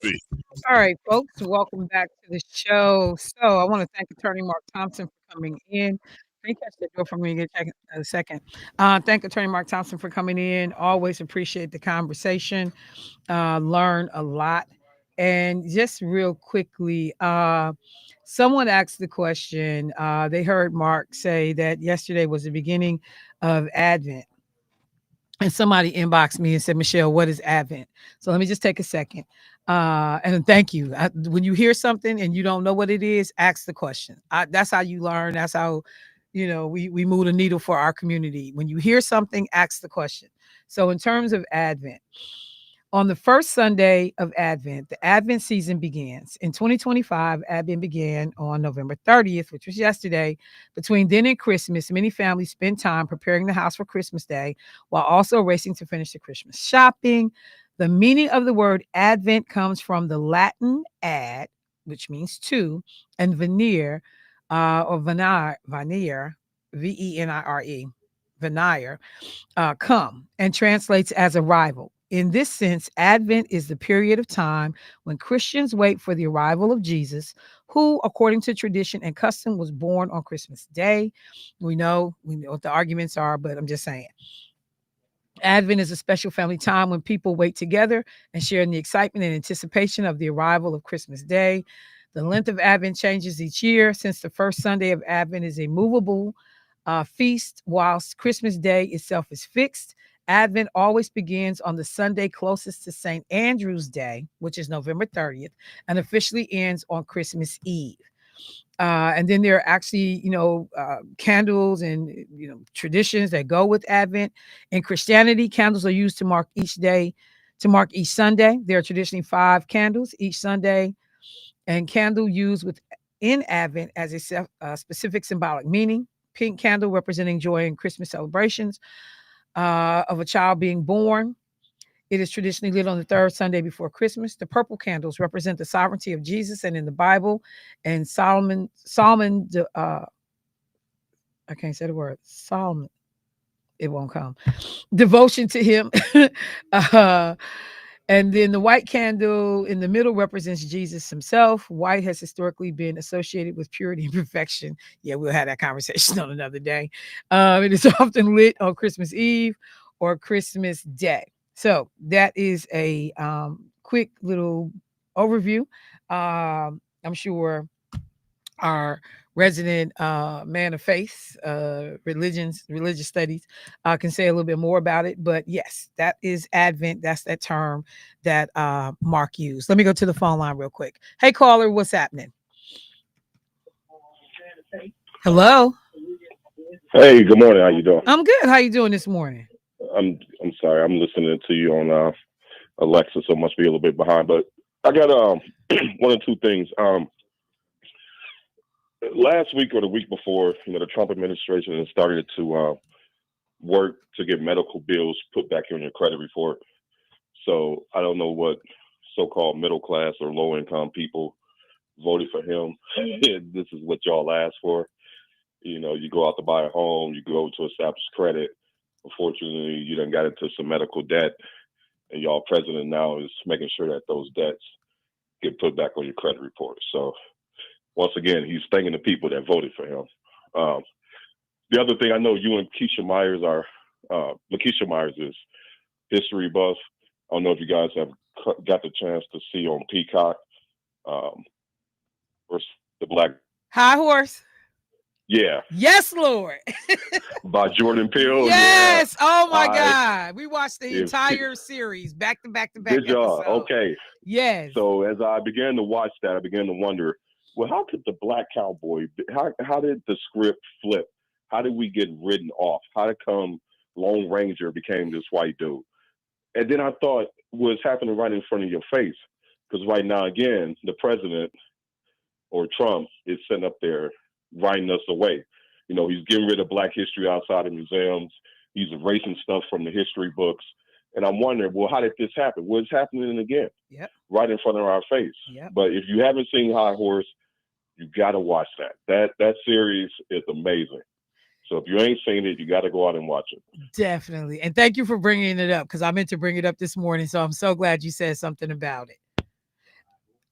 All right, folks, welcome back to the show. So I want to thank Attorney Mark Thompson for coming in. Can you catch the door for me a second? Thank Attorney Mark Thompson for coming in. Always appreciate the conversation. Learn a lot. And just real quickly, someone asked the question. They heard Mark say that yesterday was the beginning of Advent. And somebody inboxed me and said, Michelle, what is Advent? So let me just take a second. And thank you. When you hear something and you don't know what it is, ask the question. That's how you learn. That's how, we move the needle for our community. When you hear something, ask the question. So in terms of Advent, on the first Sunday of Advent, the Advent season begins. In 2025, Advent began on November 30th, which was yesterday. Between then and Christmas, many families spend time preparing the house for Christmas Day while also racing to finish the Christmas shopping. The meaning of the word Advent comes from the Latin ad, which means two, and veneer, or veneer, Venire, veneer, come, and translates as arrival. In this sense, Advent is the period of time when Christians wait for the arrival of Jesus, who, according to tradition and custom, was born on Christmas Day. We know what the arguments are, but I'm just saying. Advent is a special family time when people wait together and share in the excitement and anticipation of the arrival of Christmas Day. The length of Advent changes each year since the first Sunday of Advent is a movable feast, whilst Christmas Day itself is fixed. Advent always begins on the Sunday closest to St. Andrew's Day, which is November 30th, and officially ends on Christmas Eve. And then there are actually, candles and, traditions that go with Advent. In Christianity, candles are used to mark each day, to mark each Sunday. There are traditionally 5 candles each Sunday, and candle used in Advent as a specific symbolic meaning. Pink candle representing joy in Christmas celebrations of a child being born. It is traditionally lit on the third Sunday before Christmas. The purple candles represent the sovereignty of Jesus, and in the Bible, and Solomon, I can't say the word, Solomon, it won't come. Devotion to him. uh, and then the white candle in the middle represents Jesus himself. White has historically been associated with purity and perfection. Yeah, we'll have that conversation on another day. It is often lit on Christmas Eve or Christmas Day. So that is a quick little overview. I'm sure our resident man of faith, religious studies, can say a little bit more about it. But yes, that is Advent. That's that term that Mark used. Let me go to the phone line real quick. Hey, caller, what's happening? Hello. Hey, good morning. How you doing? I'm good. How you doing this morning? I'm sorry. I'm listening to you on Alexa, so must be a little bit behind. But I got one or two things. Last week or the week before, the Trump administration has started to work to get medical bills put back on your credit report. So I don't know what so-called middle class or low income people voted for him. This is what y'all asked for. You go out to buy a home, you go to establish credit. Unfortunately, you done got into some medical debt, and y'all president now is making sure that those debts get put back on your credit report. So once again, he's thanking the people that voted for him. The other thing, I know you and Keisha Myers are, Lakeisha Myers is history buff. I don't know if you guys have got the chance to see on Peacock, or the Black High Horse. Yeah. Yes, Lord. By Jordan Peele. Yes. Yeah. Oh my God. We watched the entire series back to back to back. Did y'all? Okay. Yes. So as I began to watch that, I began to wonder, well, how could the Black Cowboy, how did the script flip? How did we get written off? How did come Lone Ranger became this white dude? And then I thought, what's happening right in front of your face? Because right now, again, the president or Trump is sitting up there writing us away. He's getting rid of Black history outside of museums. He's erasing stuff from the history books. And I'm wondering, well, how did this happen? What's happening again? Yep. Right in front of our face. Yep. But if you haven't seen High Horse, you got to watch that. That series is amazing. So if you ain't seen it, you got to go out and watch it. Definitely. And thank you for bringing it up, because I meant to bring it up this morning. So I'm so glad you said something about it.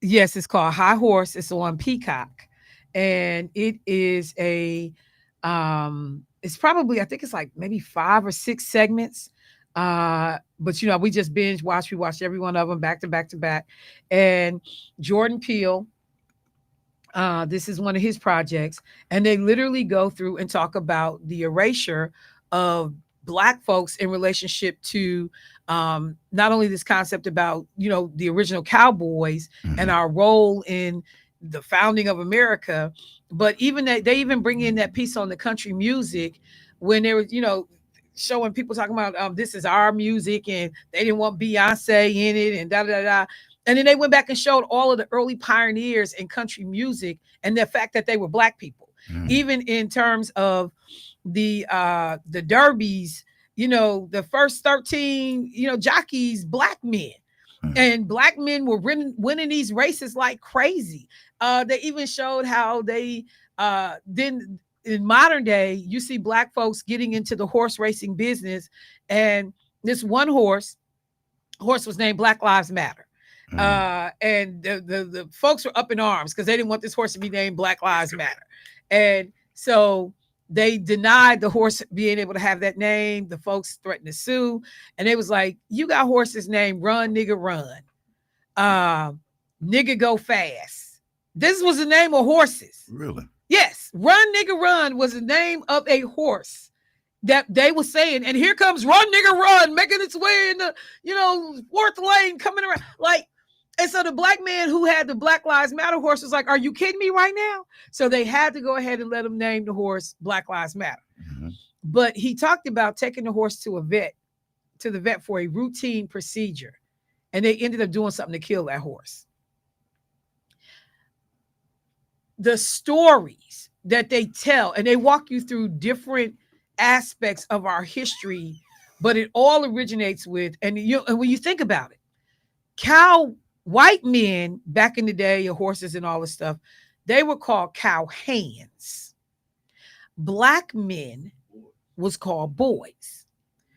Yes, it's called High Horse. It's on Peacock, and it is a it's probably, I think it's like maybe 5 or 6 segments. But we just binge watch. We watched every one of them back to back to back. And Jordan Peele, this is one of his projects, and they literally go through and talk about the erasure of Black folks in relationship to not only this concept about the original cowboys and Mhm. our role in the founding of America, but even that they even bring in that piece on the country music when there was showing people talking about this is our music and they didn't want Beyonce in it and da da da. And then they went back and showed all of the early pioneers in country music and the fact that they were Black people, Mhm. even in terms of the derbies. The first 13 jockeys, Black men, Mhm. and Black men were winning these races like crazy. They even showed how they then in modern day you see Black folks getting into the horse racing business, and this one horse was named Black Lives Matter. Mhm. And the folks were up in arms because they didn't want this horse to be named Black Lives Matter. And so they denied the horse being able to have that name. The folks threatened to sue. And they was like, you got horses named Run Nigga Run. Nigga Go Fast. This was the name of horses. Really? Yes, Run Nigga Run was the name of a horse that they were saying, and here comes Run Nigga Run, making its way in the, fourth lane coming around. Like, and so the Black man who had the Black Lives Matter horse was like, are you kidding me right now? So they had to go ahead and let him name the horse Black Lives Matter. Mhm. But he talked about taking the horse to the vet for a routine procedure. And they ended up doing something to kill that horse. The stories that they tell, and they walk you through different aspects of our history, but it all originates with, and when you think about it, white men back in the day, of horses and all this stuff, they were called cow hands. Black men was called boys.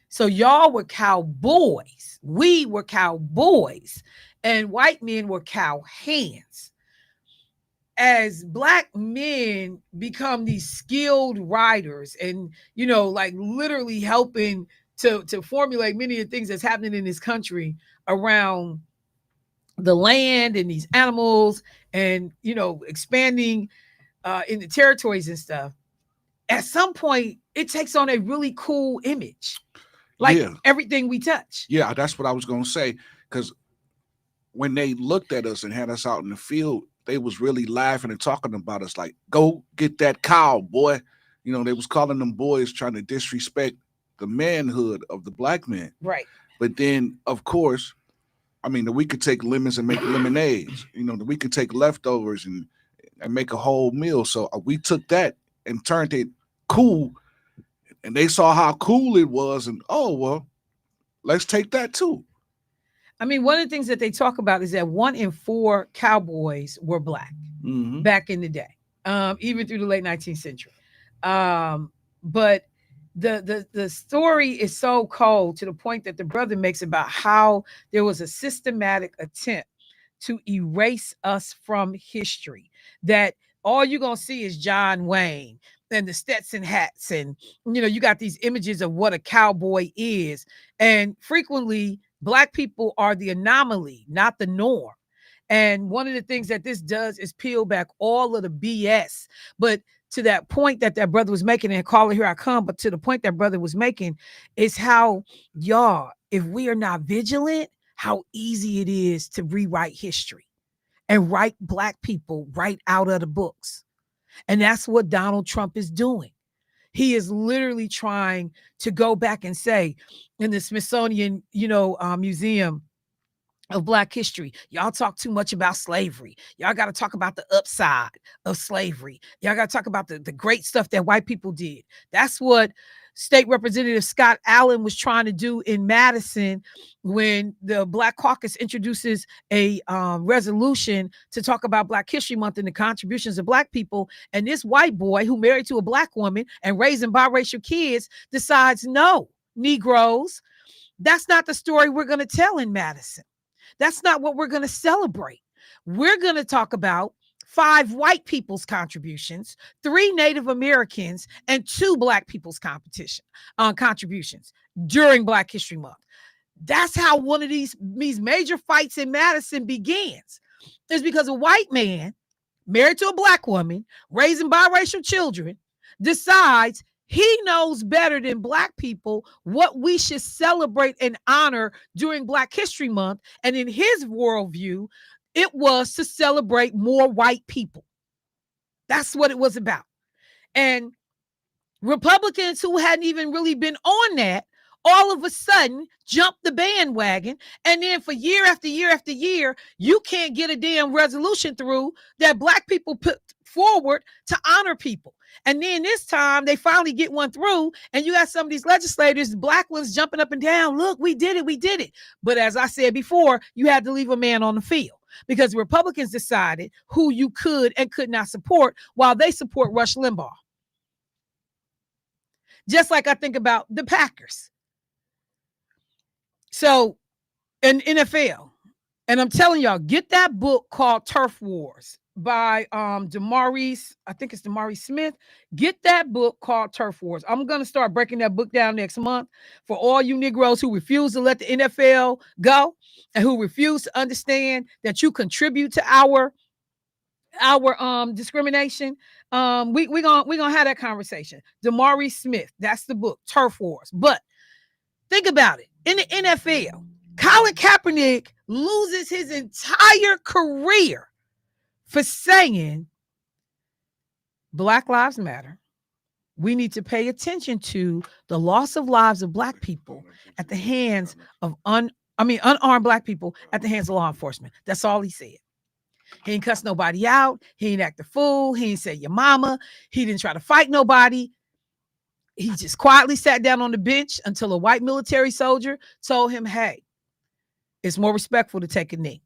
So y'all were cowboys. We were cowboys. And white men were cow hands. As Black men become these skilled riders and, like literally helping to formulate many of the things that's happening in this country around the land and these animals and, expanding in the territories and stuff, at some point it takes on a really cool image, like Yeah, everything we touch. yeah, that's what I was gonna say. Because when they looked at us and had us out in the field, they was really laughing and talking about us like, "Go get that cow, boy." They was calling them boys, trying to disrespect the manhood of the Black man. Right. But then, of course, I mean, we could take lemons and make lemonades. We could take leftovers and make a whole meal. So we took that and turned it cool, and they saw how cool it was, and oh well, let's take that too. I mean, one of the things that they talk about is that 1 in 4 cowboys were Black Mm-hmm. back in the day, even through the late 19th century. But the story is so cold to the point that the brother makes about how there was a systematic attempt to erase us from history. That all you're gonna see is John Wayne and the Stetson hats, and you got these images of what a cowboy is, and frequently Black people are the anomaly, not the norm. And one of the things that this does is peel back all of the BS. But to that point that brother was making, and call it here I come, but to the point that brother was making is how, y'all, if we are not vigilant, how easy it is to rewrite history and write Black people right out of the books. And that's what Donald Trump is doing. He is literally trying to go back and say, in the Smithsonian, museum of Black history, y'all talk too much about slavery. Y'all got to talk about the upside of slavery. Y'all got to talk about the great stuff that white people did. That's what State Representative Scott Allen was trying to do in Madison when the Black Caucus introduces a resolution to talk about Black History Month and the contributions of Black people. And this white boy who married to a Black woman and raising biracial kids decides, no, Negroes, that's not the story we're going to tell in Madison. That's not what we're going to celebrate. we're going to talk about 5 white people's contributions, 3 Native Americans, and 2 Black people's contributions during Black History Month. That's how one of these major fights in Madison begins. It's because a white man married to a Black woman, raising biracial children, decides he knows better than Black people what we should celebrate and honor during Black History Month. And in his worldview, it was to celebrate more white people. That's what it was about. And Republicans who hadn't even really been on that all of a sudden jumped the bandwagon. And then for year after year after year, you can't get a damn resolution through that Black people put forward to honor people. And then this time they finally get one through, and you got some of these legislators, Black ones, jumping up and down. Look, we did it. But as I said before, you had to leave a man on the field because Republicans decided who you could and could not support while they support Rush Limbaugh. Just like I think about the Packers. So, in NFL, and I'm telling y'all, get that book called Turf Wars by DeMaurice, I think it's DeMaurice Smith. Get that book called Turf Wars. I'm going to start breaking that book down next month for all you Negroes who refuse to let the NFL go and who refuse to understand that you contribute to our discrimination. We're gonna have that conversation. DeMaurice Smith, that's the book, Turf Wars. But think about it. In the NFL, Colin Kaepernick loses his entire career for saying Black Lives Matter. We need to pay attention to the loss of lives of Black people at the hands of unarmed Black people at the hands of law enforcement. That's all he said. He ain't cuss nobody out. He ain't act a fool. He ain't say your mama. He didn't try to fight nobody. He just quietly sat down on the bench until a white military soldier told him, hey, it's more respectful to take a knee.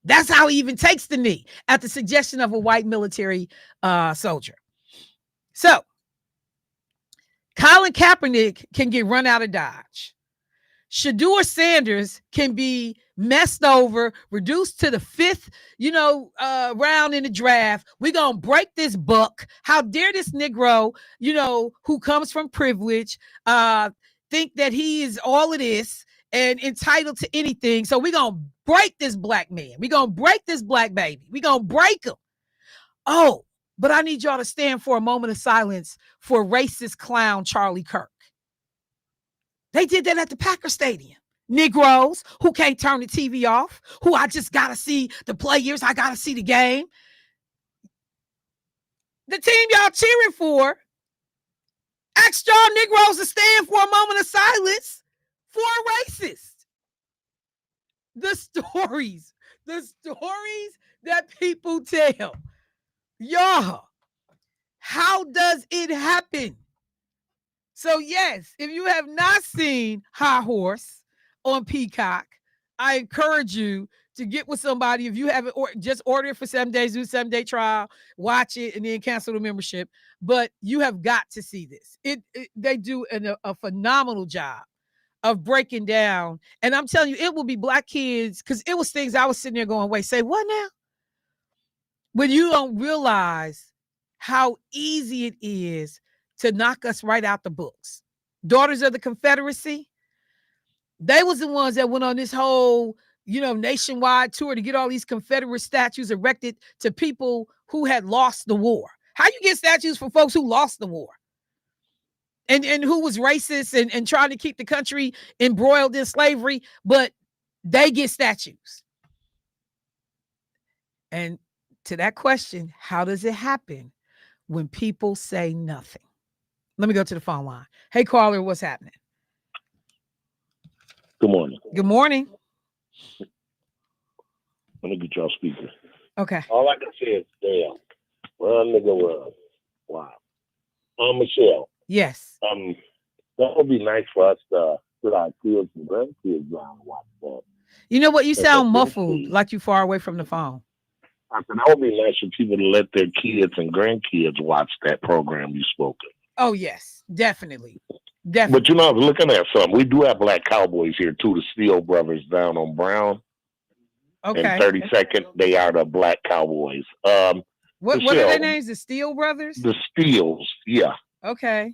That's how he even takes the knee, at the suggestion of a white military soldier. So Colin Kaepernick can get run out of Dodge. Shedeur Sanders can be messed over, reduced to the 5th, round in the draft. We're going to break this buck. How dare this Negro, who comes from privilege, think that he is all of this and entitled to anything. So we're going to break this Black man. We're going to break this Black baby. We're going to break him. Oh, but I need y'all to stand for a moment of silence for racist clown Charlie Kirk. They did that at the Packer Stadium. Negroes who can't turn the TV off, who I just got to see the players, I got to see the game. The team y'all cheering for asked y'all Negroes to stand for a moment of silence for a racist. The stories that people tell. Y'all, how does it happen? So yes, if you have not seen High Horse on Peacock, I encourage you to get with somebody. If you haven't, or just order it for 7 days, do 7-day trial, watch it, and then cancel the membership. But you have got to see this. They do a phenomenal job of breaking down. And I'm telling you, it will be Black kids, because it was things I was sitting there going, wait, say what now? When you don't realize how easy it is to knock us right out the books. Daughters of the Confederacy, they was the ones that went on this whole, nationwide tour to get all these Confederate statues erected to people who had lost the war. How you get statues for folks who lost the war? And who was racist and trying to keep the country embroiled in slavery, but they get statues. And to that question, how does it happen when people say nothing? Let me go to the phone line. Hey, caller, what's happening? Good morning. Good morning. Let me get y'all speaker. Okay. All I can say is, damn. Well, nigga, well, wow. Michelle. Yes. That would be nice for us to put our kids and grandkids down and watch that. You know what? You sound muffled, like you far away from the phone. I said that would be nice for people to let their kids and grandkids watch that program you spoke of. Oh, yes, definitely. But I was looking at something. We do have Black Cowboys here too, the Steel Brothers down on Brown. and Okay. 32nd, they are the Black Cowboys. What are their Michelle, names? The Steel Brothers? the Steels, yeah. Okay.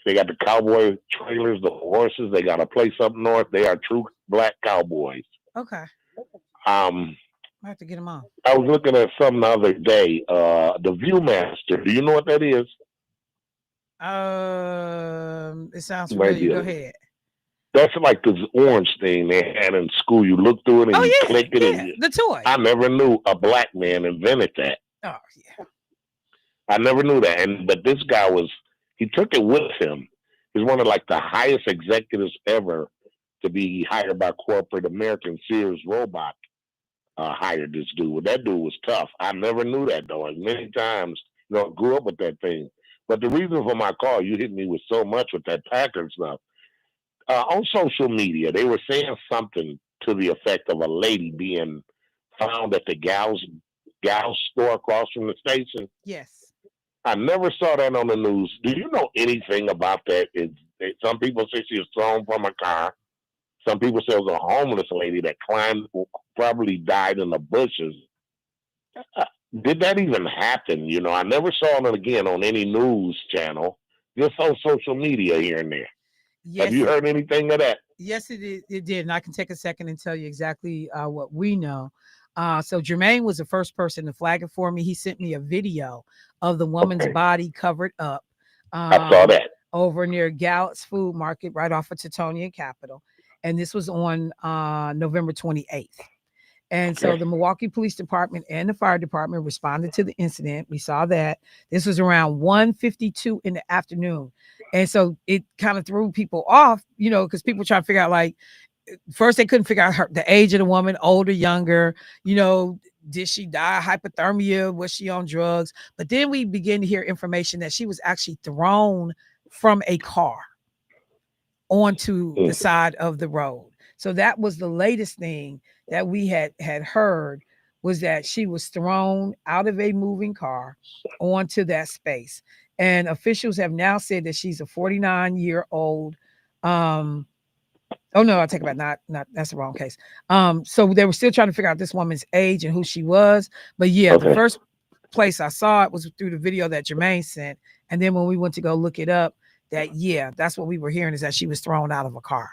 They got the cowboy trailers, the horses. They got a place up north. They are true black cowboys. Okay. Um, I have to get them on. I was looking at something the other day. The Viewmaster. Do you know what that is? It sounds familiar. Maybe Go ahead. that's like this orange thing they had in school. You look through it and you Oh yeah, click it, and yeah. The toy. I never knew a black man invented that. Oh yeah. I never knew that. And but this guy was he took it with him. He's one of like the highest executives ever to be hired by corporate American. Sears Robot hired this dude. Well, that dude was tough. I never knew that though. And many times, grew up with that thing. But the reason for my call, you hit me with so much with that Packard stuff. On social media, they were saying something to the effect of a lady being found at the Gals store across from the station. Yes. I never saw that on the news. Do you know anything about that? Some people say she was thrown from a car. Some people say it was a homeless lady that climbed, probably died in the bushes. Uh, Did that even happen? I never saw it again on any news channel, just on social media here and there. Have Yes. you heard anything of that? Yes, it did. And I can take a second and tell you exactly what we know. So Jermaine was the first person to flag it for me. He sent me a video of the woman's Okay, body covered up I saw um, that. over near Gallett's Food Market, right off of Teutonia and Capitol. And this was on November 28th. And so Okay, the Milwaukee Police Department and the fire department responded to the incident. We saw that this was around 1:52 in the afternoon. And so it kind of threw people off, because people try to figure out, like, first they couldn't figure out the age of the woman, older, younger, did she die of hypothermia? Was she on drugs? But then we begin to hear information that she was actually thrown from a car onto the mm, side of the road. So that was the latest thing that we had heard, was that she was thrown out of a moving car onto that space. And officials have now said that she's a 49-year-old. Oh no, I take it back. Not that's the wrong case. So they were still trying to figure out this woman's age and who she was. But yeah, the okay. first place I saw it was through the video that Jermaine sent. And then when we went to go look it up, that's what we were hearing, is that she was thrown out of a car.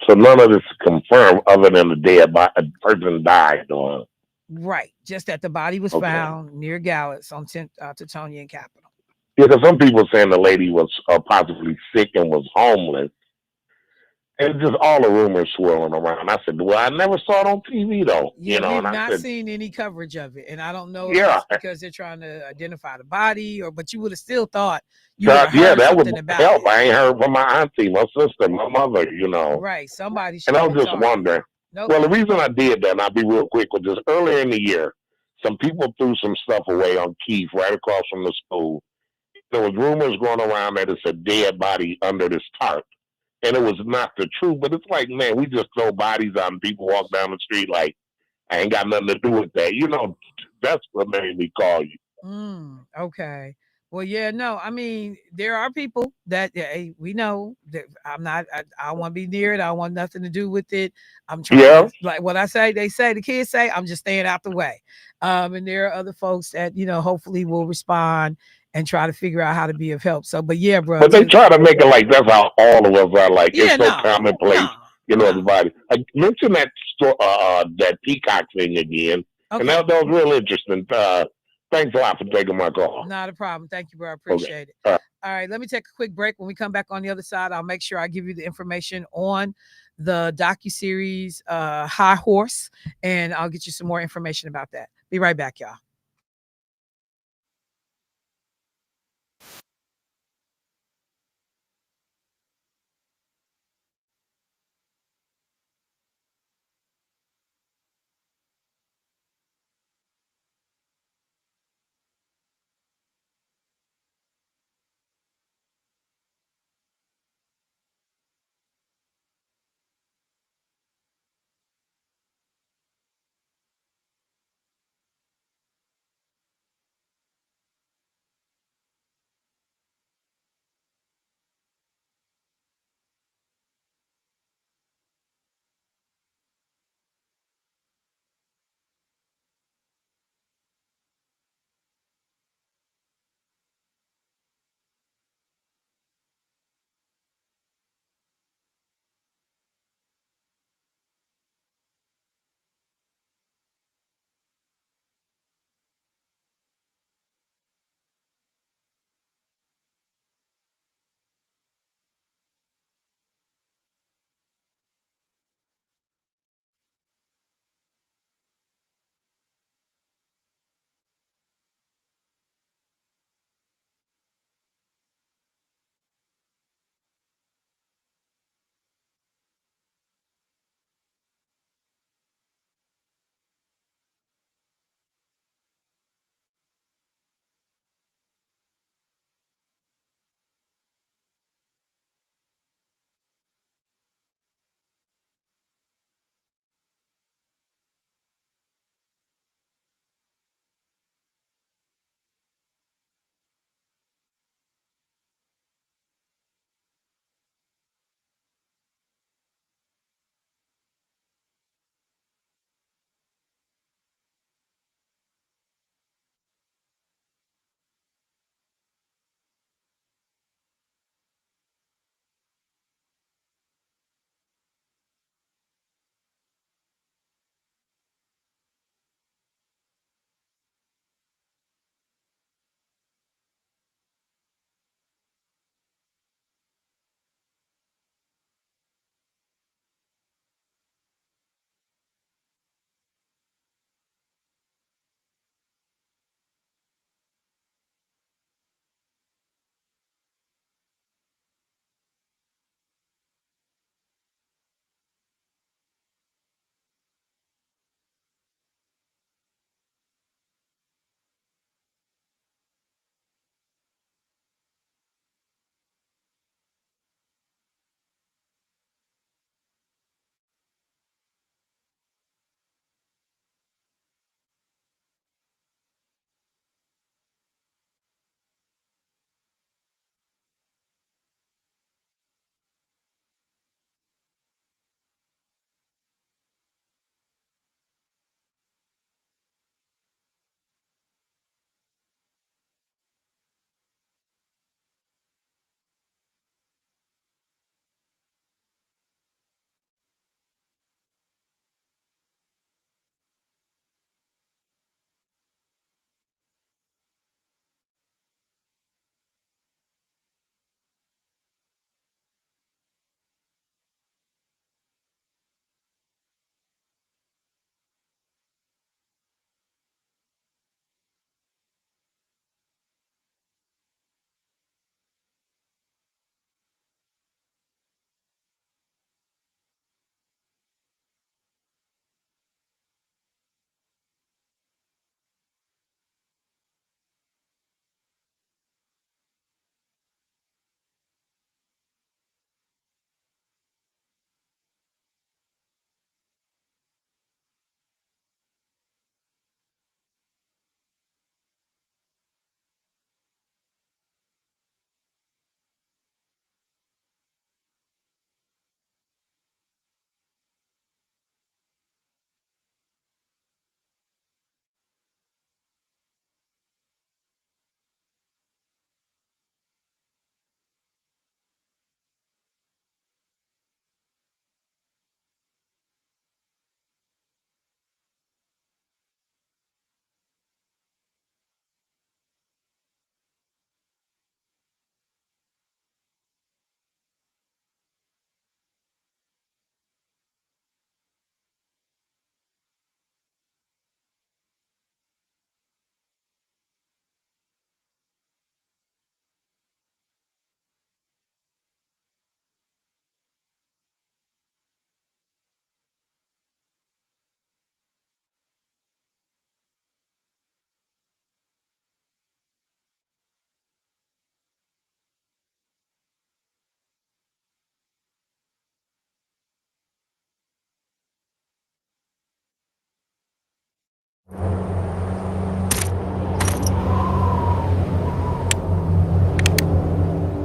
So none of this is confirmed other than the dead body, a person died. Or Right. Just that the body was okay. found near Gallett's on Teutonia and Capitol. Yeah, because some people saying the lady was possibly sick and was homeless. And just all the rumors swirling around. I said, well, I never saw it on TV though, Yeah, we've And I not said, seen any coverage of it. And I don't know if yeah, it's because they're trying to identify the body, but you would have still thought you would God, have yeah, heard that would something about help. it. I ain't heard from my auntie, my sister, my mother, Right. Somebody And should I have was been just targeted. wondering. Nope. Well, the reason I did that, and I'll be real quick, was just earlier in the year, some people threw some stuff away on Keith right across from the school. There was rumors going around that it's a dead body under this tarp. And it was not the truth, but it's like, man, we just throw bodies out and people walk down the street like, I ain't got nothing to do with that. That's what made me call you. Okay. Well, yeah, no, I mean, there are people that, hey, we know that I'm not, I don't want to be near it. I don't want nothing to do with it. I'm trying Yeah, to, like what I say, the kids say, I'm just staying out the way. And there are other folks that, hopefully will respond and try to figure out how to be of help. So, but yeah, bro, but they try to make it like that's how all of us are. Like it's yeah, so no, commonplace, no, no. everybody. I mentioned that peacock thing again, and Okay. that was real interesting. Thanks a lot for taking my call. Not a problem. Thank you, bro. I Okay. appreciate it. All right, let me take a quick break. When we come back on the other side, I'll make sure I give you the information on the docuseries High Horse, and I'll get you some more information about that. Be right back, y'all.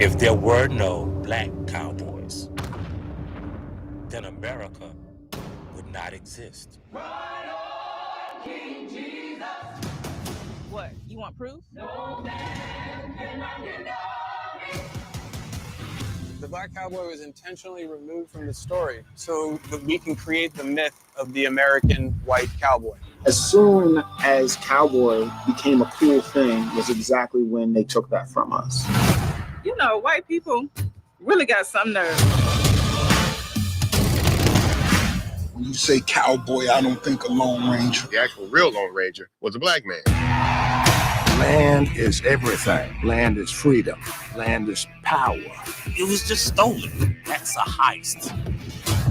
If there were no black cowboys, then America would not exist. What? You want proof? The black cowboy was intentionally removed from the story so that we can create the myth of the American white cowboy. As soon as cowboy became a cool thing was exactly when they took that from us. You know, white people really got some nerve. When you say cowboy, I don't think a Lone Ranger. The actual real Lone Ranger was a black man. Land is everything. Land is freedom. Land is power. It was just stolen. That's a heist.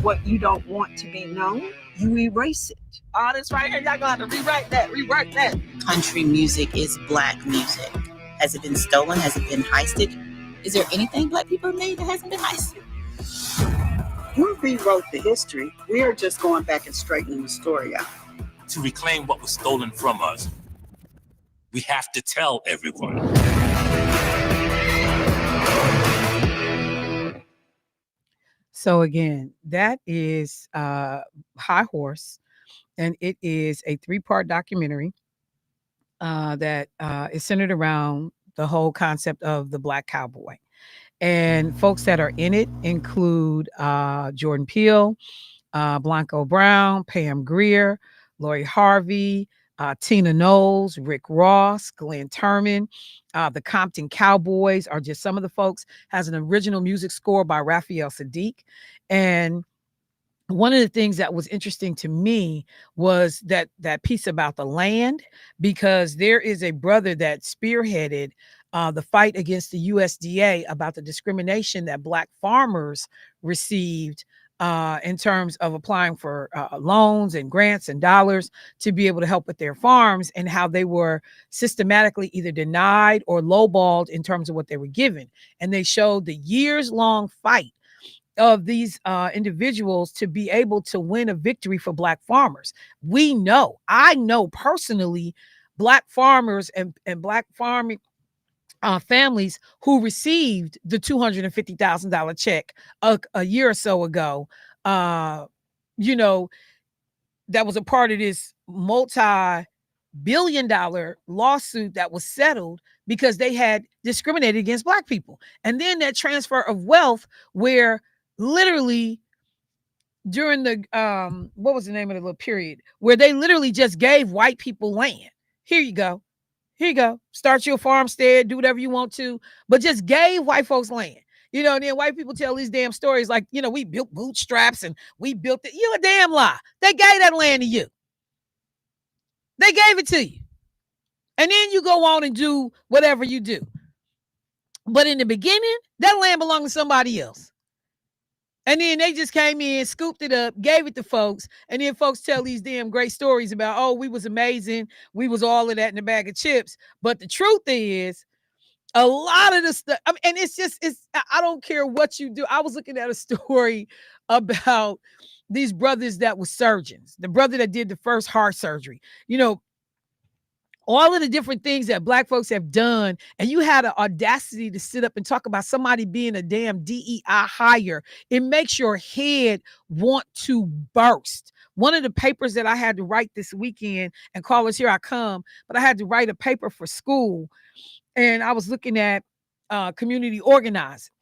What you don't want to be known, you erase it. All this right here, y'all gonna have to rewrite that, rework that. Country music is black music. Has it been stolen? Has it been heisted? Is there anything black people have made that hasn't been heisted? You rewrote the history. We are just going back and straightening the story out. To reclaim what was stolen from us, we have to tell everyone. So again, that is High Horse, and it is a 3-part documentary that is centered around the whole concept of the black cowboy. And folks that are in it include Jordan Peele, Blanco Brown, Pam Grier, Lori Harvey, Tina Knowles, Rick Ross, Glenn Turman. The Compton Cowboys are just some of the folks. Has an original music score by Raphael Sadiq. And one of the things that was interesting to me was that piece about the land, because there is a brother that spearheaded the fight against the USDA about the discrimination that black farmers received in terms of applying for loans and grants and dollars to be able to help with their farms, and how they were systematically either denied or lowballed in terms of what they were given. And they showed the years-long fight of these individuals to be able to win a victory for black farmers. I know personally black farmers and black farming families who received the $250,000 check a year or so ago, that was a part of this multi-billion-dollar lawsuit that was settled because they had discriminated against black people. And then that transfer of wealth where literally during the, what was the name of the little period, where they literally just gave white people land. Here you go. Start your farmstead, do whatever you want to, but just gave white folks land. And then white people tell these damn stories like, we built bootstraps and we built it. You a damn lie. They gave that land to you. They gave it to you. And then you go on and do whatever you do. But in the beginning, that land belonged to somebody else. And then they just came in, scooped it up, gave it to folks. And then folks tell these damn great stories about, oh, we was amazing. We was all of that in a bag of chips. But the truth is, a lot of the stuff, and I don't care what you do. I was looking at a story about these brothers that were surgeons. The brother that did the first heart surgery. All of the different things that black folks have done, and you had an audacity to sit up and talk about somebody being a damn DEI hire. It makes your head want to burst. One of the papers that I had to write this weekend, and callers, here I come, but I had to write a paper for school, and I was looking at community organizing.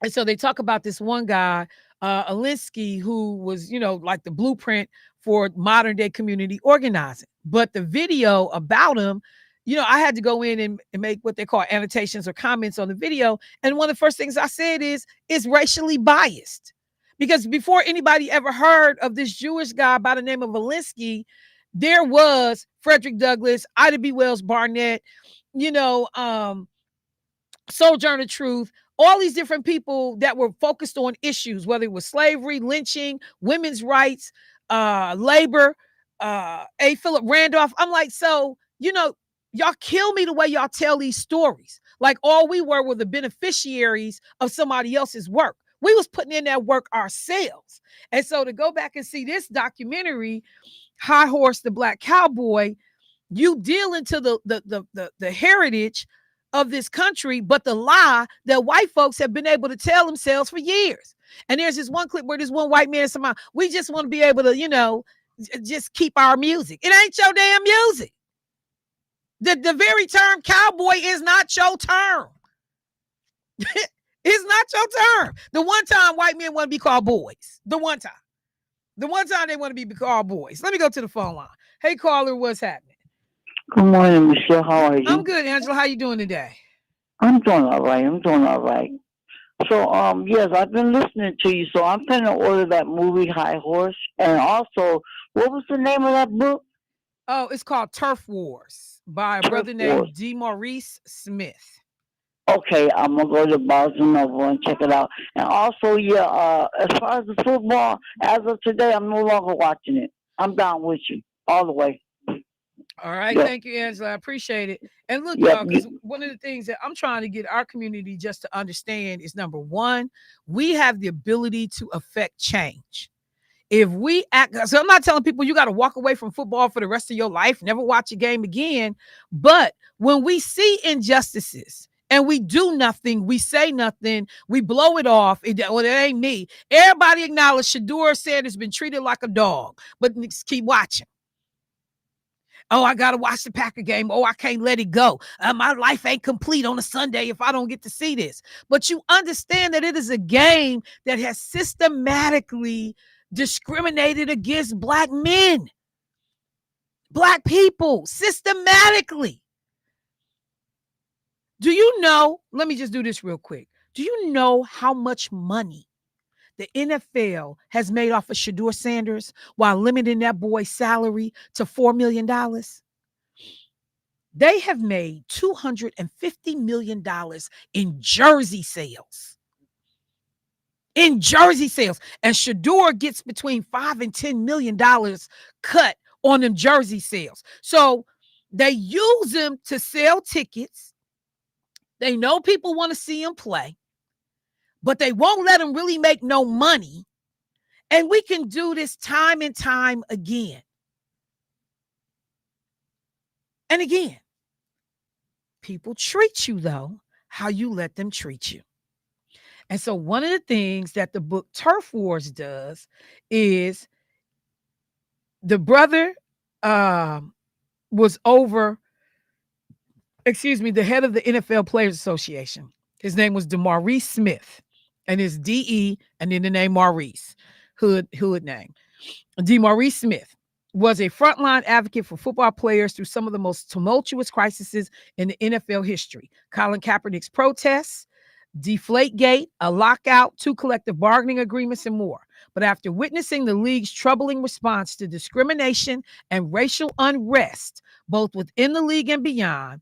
And so they talk about this one guy, Alinsky, who was, like the blueprint for modern day community organizing. But the video about him, I had to go in and make what they call annotations or comments on the video. And one of the first things I said is, it's racially biased. Because before anybody ever heard of this Jewish guy by the name of Alinsky, there was Frederick Douglass, Ida B. Wells Barnett, Sojourner Truth, all these different people that were focused on issues, whether it was slavery, lynching, women's rights, labor, A. Philip Randolph. I'm like, so, y'all kill me the way y'all tell these stories. Like all we were the beneficiaries of somebody else's work. We was putting in that work ourselves. And so to go back and see this documentary, High Horse, the Black Cowboy, you deal into the heritage of this country, but the lie that white folks have been able to tell themselves for years. And there's this one clip where this one white man said, we just want to be able to, just keep our music. It ain't your damn music. The very term cowboy is not your term. It's not your term. The one time white men want to be called boys. The one time they want to be called boys. Let me go to the phone line. Hey, caller, what's happening? Good morning, Michelle. How are you? I'm good, Angela. How you doing today? I'm doing all right. So, yes, I've been listening to you. So I'm planning to order that movie, High Horse. And also, what was the name of that book? Oh, it's called Turf Wars by a brother named DeMaurice Smith. Okay, I'm gonna go to Barnes and Noble and check it out. And also, as far as the football, as of today, I'm no longer watching it. I'm down with you all the way. All right, Thank you, Angela. I appreciate it. And look, y'all, because one of the things that I'm trying to get our community just to understand is, number one, we have the ability to affect change. If we act, so I'm not telling people you got to walk away from football for the rest of your life, never watch a game again. But when we see injustices and we do nothing, we say nothing, we blow it off. It ain't me. Everybody acknowledge Shedeur Sanders has been treated like a dog, but keep watching. Oh, I got to watch the Packer game. Oh, I can't let it go. My life ain't complete on a Sunday if I don't get to see this. But you understand that it is a game that has systematically discriminated against Black men, Black people, systematically. Do you know, let me just do this real quick. Do you know how much money the NFL has made off of Shedeur Sanders while limiting that boy's salary to $4 million? They have made $250 million in jersey sales. In jersey sales. And Shedeur gets between $5 and $10 million cut on them jersey sales. So they use them to sell tickets. They know people want to see him play, but they won't let him really make no money. And we can do this time and time again. And again, people treat you, though, how you let them treat you. And so one of the things that the book Turf Wars does is the brother was over, the head of the NFL Players Association. His name was DeMaurice Smith, and it's D-E and then the name Maurice, hood name. DeMaurice Smith was a frontline advocate for football players through some of the most tumultuous crises in the NFL history. Colin Kaepernick's protests, Deflategate, a lockout, 2 collective bargaining agreements, and more. But after witnessing the league's troubling response to discrimination and racial unrest, both within the league and beyond,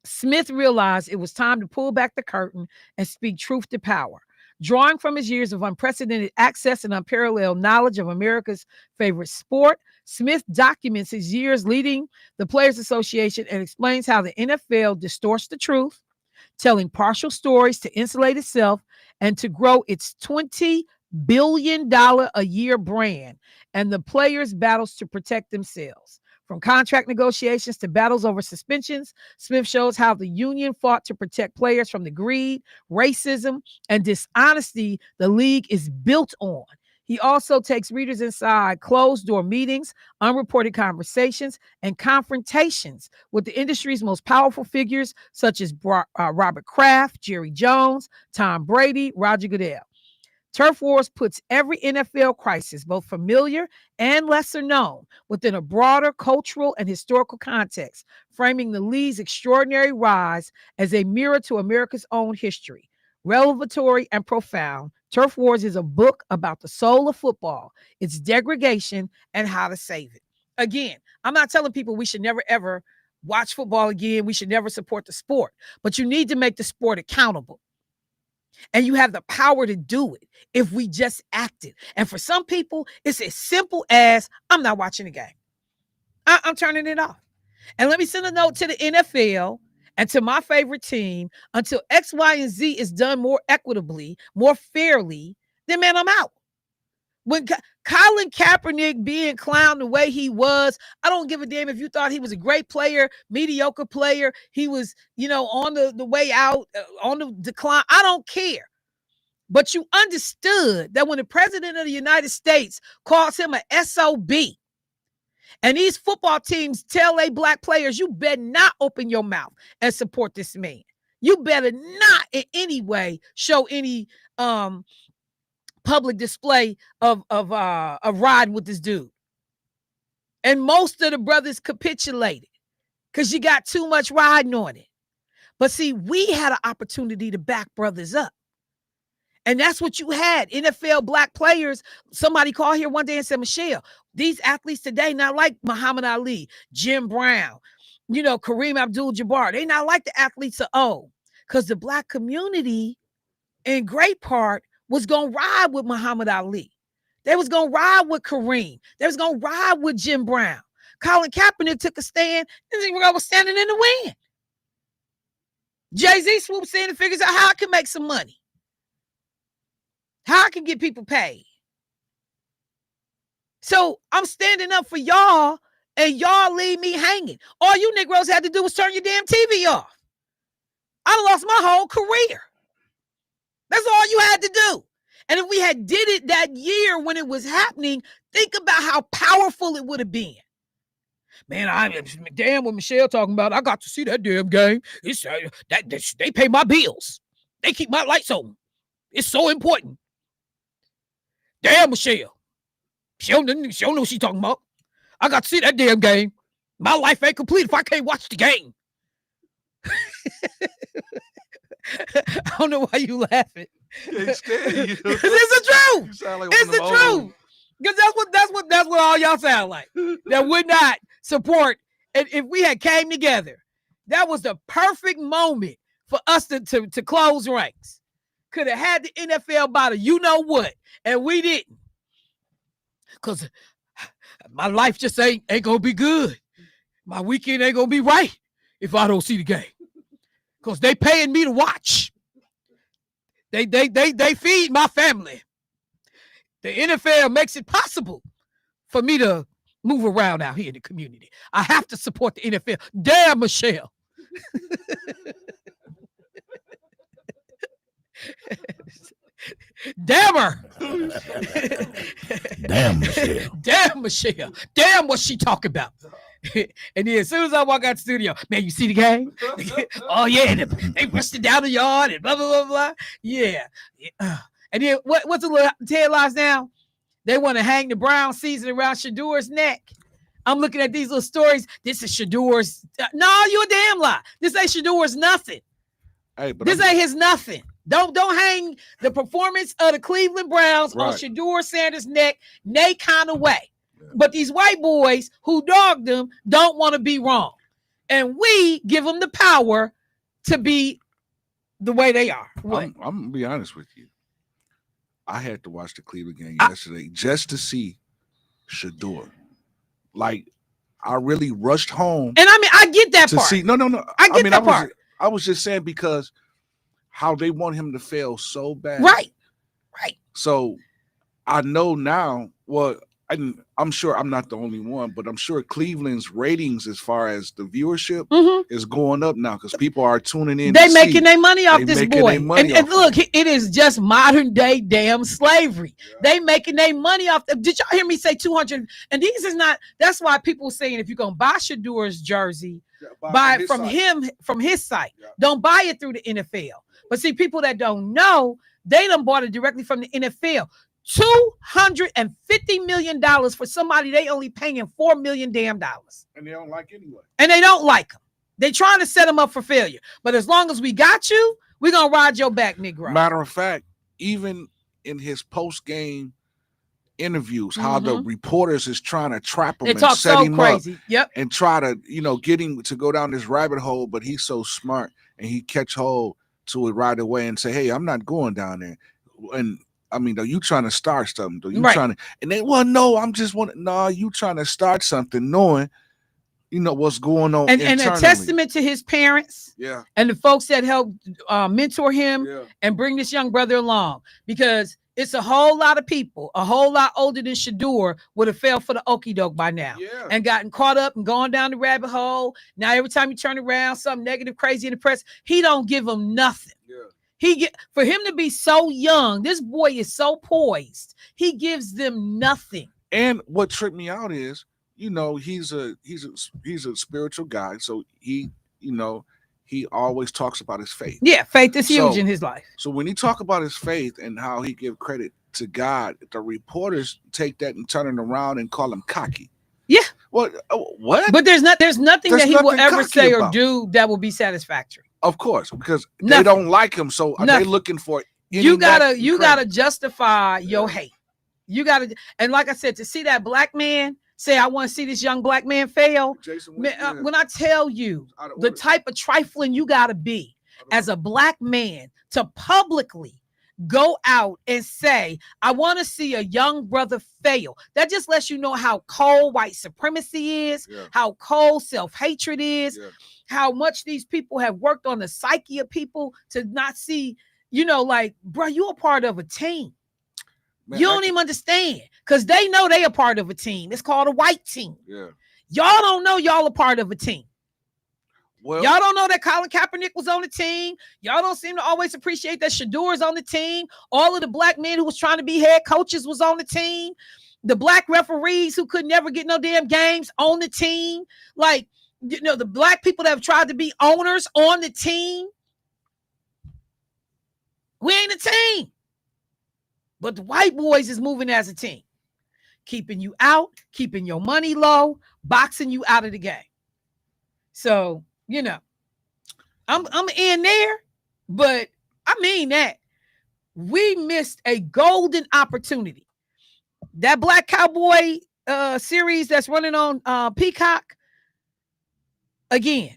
Smith realized it was time to pull back the curtain and speak truth to power. Drawing from his years of unprecedented access and unparalleled knowledge of America's favorite sport, Smith documents his years leading the Players Association and explains how the NFL distorts the truth, telling partial stories to insulate itself and to grow its $20 billion a year brand, and the players' battles to protect themselves. From contract negotiations to battles over suspensions, Smith shows how the union fought to protect players from the greed, racism, and dishonesty the league is built on. He also takes readers inside closed-door meetings, unreported conversations, and confrontations with the industry's most powerful figures, such as Robert Kraft, Jerry Jones, Tom Brady, Roger Goodell. Turf Wars puts every NFL crisis, both familiar and lesser known, within a broader cultural and historical context, framing the league's extraordinary rise as a mirror to America's own history. Revelatory and profound, Turf Wars is a book about the soul of football, its degradation, and how to save it. Again, I'm not telling people we should never, ever watch football again. We should never support the sport, but you need to make the sport accountable. And you have the power to do it if we just acted. And for some people, it's as simple as, I'm not watching the game. I'm turning it off. And let me send a note to the NFL and to my favorite team. Until X, Y, and Z is done more equitably, more fairly, then man, I'm out. When Colin Kaepernick being clowned the way he was, I don't give a damn if you thought he was a great player, mediocre player. He was, on the way out, on the decline. I don't care. But you understood that when the president of the United States calls him a SOB, and these football teams tell their black players, you better not open your mouth and support this man. You better not in any way show any public display of riding with this dude. And most of the brothers capitulated because you got too much riding on it. But see, we had an opportunity to back brothers up. And that's what you had. NFL black players. Somebody called here one day and said, Michelle, these athletes today not like Muhammad Ali, Jim Brown, Kareem Abdul-Jabbar. They not like the athletes of old. Because the black community, in great part, was going to ride with Muhammad Ali. They was going to ride with Kareem. They was going to ride with Jim Brown. Colin Kaepernick took a stand, and was standing in the wind. Jay-Z swoops in and figures out how I can make some money. How I can get people paid. So I'm standing up for y'all, and y'all leave me hanging. All you Negroes had to do was turn your damn TV off. I lost my whole career. That's all you had to do. And if we had did it that year when it was happening, think about how powerful it would have been. Man, damn what Michelle talking about. I got to see that damn game. It's they pay my bills. They keep my lights on. It's so important. Damn, Michelle. She don't know what she's talking about. I got to see that damn game. My life ain't complete if I can't watch the game. I don't know why you laughing. It's the truth. It's the truth. Because that's what all y'all sound like. That would not support. And if we had came together, that was the perfect moment for us to close ranks. Could have had the NFL by the you know what, and we didn't. Because my life just ain't gonna be good. My weekend ain't gonna be right if I don't see the game. Because they paying me to watch. They feed my family. The NFL makes it possible for me to move around out here in the community. I have to support the NFL. Damn, Michelle. Damn her. Damn Michelle. Damn Michelle. Damn what she talking about. And then as soon as I walk out the studio, man, you see the game? Oh yeah, they rushed it down the yard and blah blah blah blah. Yeah. And then what's the little headlines now? They want to hang the brown season around Shadur's neck. I'm looking at these little stories. This is Shadur's. No, you a damn lie. This ain't Shadur's nothing. Hey, but this ain't his nothing. Don't hang the performance of the Cleveland Browns on Shadur Sanders' neck, nay kind of way. Yeah. But these white boys who dogged them don't want to be wrong. And we give them the power to be the way they are. I'm going to be honest with you. I had to watch the Cleveland game yesterday just to see Shadur. Like, I really rushed home. And I mean, I get that part. See, no. I get that part. I was just saying because how they want him to fail so bad. Right. So I know now, well, I'm sure I'm not the only one, but I'm sure Cleveland's ratings as far as the viewership is going up now because people are tuning in. They making their money off this boy. And look, it is just modern day damn slavery. Yeah. They making their money off. Did y'all hear me say 200? And these is not, that's why people saying if you're going to buy Shadur's jersey, buy it from his site. Yeah. Don't buy it through the NFL. But see, people that don't know, they done bought it directly from the NFL. $250 million for somebody they only paying $4 million damn dollars. And they don't like anyway. And they don't like them. They trying to set them up for failure. But as long as we got you, we're going to ride your back, Negro. Matter of fact, even in his post-game interviews, how the reporters is trying to trap him and set him crazy. Up yep. and try to, get him to go down this rabbit hole, but he's so smart and he catch hold to it right away and say, hey, I'm not going down there. And I mean, are you trying to start something? Are you trying to? And they, well, no, I'm just you trying to start something, knowing, what's going on. And a testament to his parents, yeah, and the folks that helped mentor him and bring this young brother along. Because It's a whole lot of people, a whole lot older than Shador would have fell for the okie doke by now and gotten caught up and gone down the rabbit hole. Now, every time you turn around, something negative, crazy in the press, he don't give them nothing. For him to be so young, this boy is so poised. He gives them nothing. And what tripped me out is, you know, he's a spiritual guy, so he always talks about his faith. Yeah, faith is huge in his life. So when he talk about his faith and how he give credit to God, the reporters take that and turn it around and call him cocky. Yeah. What? But there's nothing that he will ever cocky say or about. do that will be satisfactory. Of course, because they don't like him, so are they looking for you gotta justify your hate. You gotta, and like I said, to see that black man say, I want to see this young black man fail. When I tell you the type of trifling you gotta be as a black man to publicly go out and say, I want to see a young brother fail. That just lets you know how cold white supremacy is, how cold self-hatred is, how much these people have worked on the psyche of people to not see, like, bro, you a part of a team. Man, you don't even understand, because they know they a part of a team. It's called a white team. Yeah. Y'all don't know y'all a part of a team. Well, y'all don't know that Colin Kaepernick was on the team. Y'all don't seem to always appreciate that Shador's on the team. All of the black men who was trying to be head coaches was on the team. The black referees who could never get no damn games on the team. Like, the black people that have tried to be owners on the team. We ain't a team. But the white boys is moving as a team. Keeping you out, keeping your money low, boxing you out of the game. So, I'm in there, but I mean that we missed a golden opportunity. That Black Cowboy series that's running on Peacock, again,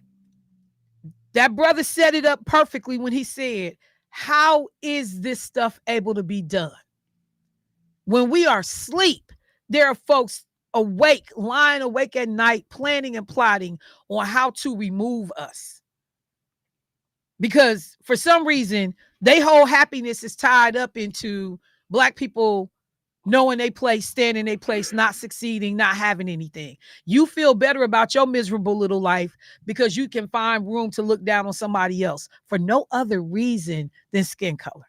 that brother set it up perfectly when he said, how is this stuff able to be done? When we are asleep, there are folks awake, lying awake at night, planning and plotting on how to remove us. Because for some reason, their whole happiness is tied up into black people knowing they place, staying in their place, not succeeding, not having anything. You feel better about your miserable little life because you can find room to look down on somebody else for no other reason than skin color.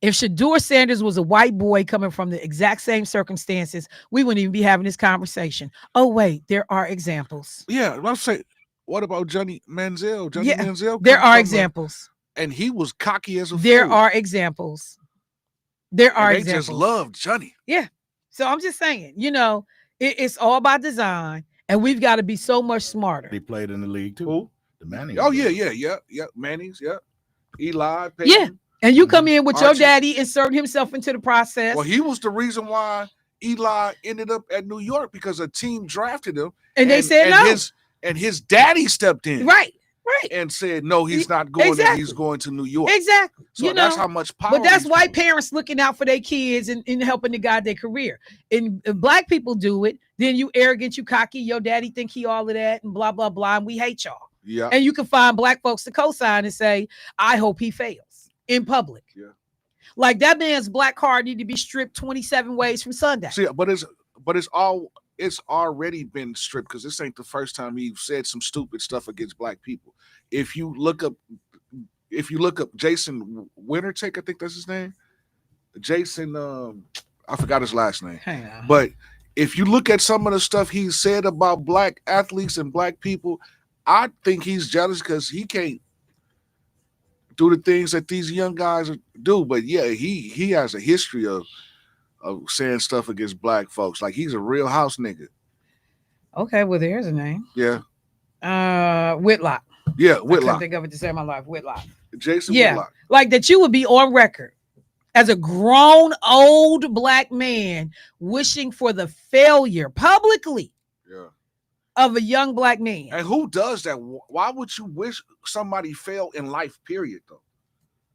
If Shador Sanders was a white boy coming from the exact same circumstances, we wouldn't even be having this conversation. Oh, wait, there are examples. Yeah, I'll say, what about Johnny Manziel? Manziel. There are examples. And he was cocky as a There fool. are examples. There are they examples. Just loved Johnny. Yeah. So I'm just saying, it's all by design, and we've got to be so much smarter. They played in the league too. Who? The Mannings. Oh, yeah. Mannings, yeah. Eli, Peyton. Yeah. And you come in with Archie. Your daddy inserting himself into the process. Well, he was the reason why Eli ended up at New York, because a team drafted him. And they said no. And his daddy stepped in. Right. And said, no, he's not going there. He's going to New York. Exactly. So that's how much power. But that's white parents looking out for their kids and helping to guide their career. And if black people do it, then you arrogant, you cocky, your daddy think he all of that and blah, blah, blah. And we hate y'all. Yeah. And you can find black folks to co-sign and say, I hope he fails in public. Yeah. Like that man's black card need to be stripped 27 ways from Sunday. See, but it's already been stripped, because this ain't the first time he said some stupid stuff against black people. If you look up Jason Wintertake, I think that's his name. Jason, I forgot his last name. But if you look at some of the stuff he said about black athletes and black people, I think he's jealous because he can't do the things that these young guys do. But yeah, he has a history of saying stuff against black folks. Like, he's a real house nigga. Okay, well, there's a name. Yeah. Whitlock. Yeah, Whitlock. I couldn't think of it to save my life. Whitlock. Jason Whitlock. Like that you would be on record as a grown, old black man wishing for the failure publicly of a young black man. And who does that? Why would you wish somebody fail in life, period, though?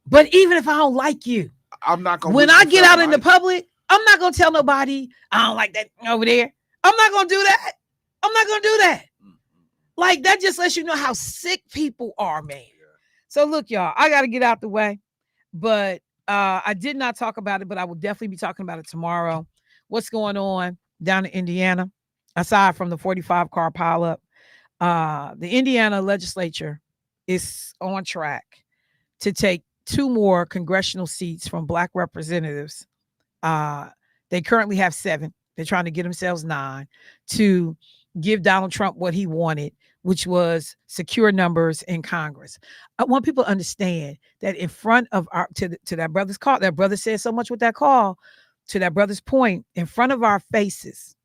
But even if I don't like you, I'm not going to. When I get out in the public, I'm not going to tell nobody I don't like that over there. I'm not going to do that. I'm not going to do that. Like, that just lets you know how sick people are, man. So look, y'all, I got to get out the way. But I did not talk about it, but I will definitely be talking about it tomorrow. What's going on down in Indiana, aside from the 45 car pileup? The Indiana legislature is on track to take 2 more congressional seats from Black representatives. They currently have 7. They're trying to get themselves 9 to give Donald Trump what he wanted, which was secure numbers in Congress. I want people to understand that in front of our to that brother's call, that brother said so much with that call, to that brother's point, in front of our faces,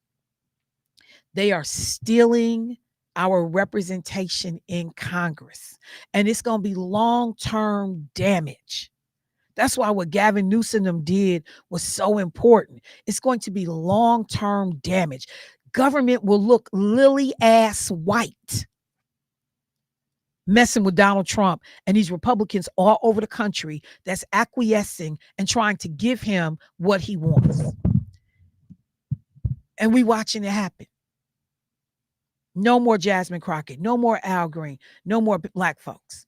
they are stealing our representation in Congress. And it's going to be long-term damage. That's why what Gavin Newsom did was so important. It's going to be long-term damage. Government will look lily-ass white messing with Donald Trump and these Republicans all over the country that's acquiescing and trying to give him what he wants. And we watching it happen. No more Jasmine Crockett, no more Al Green, no more Black folks.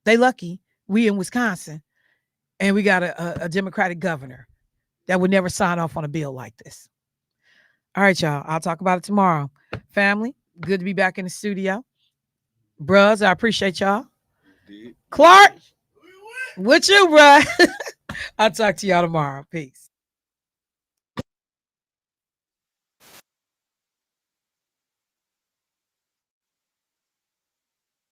They lucky we in Wisconsin and we got a Democratic governor that would never sign off on a bill like this. All right, y'all. I'll talk about it tomorrow. Family, good to be back in the studio. Bruhs, I appreciate y'all. Clark, with you, bruh. I'll talk to y'all tomorrow. Peace.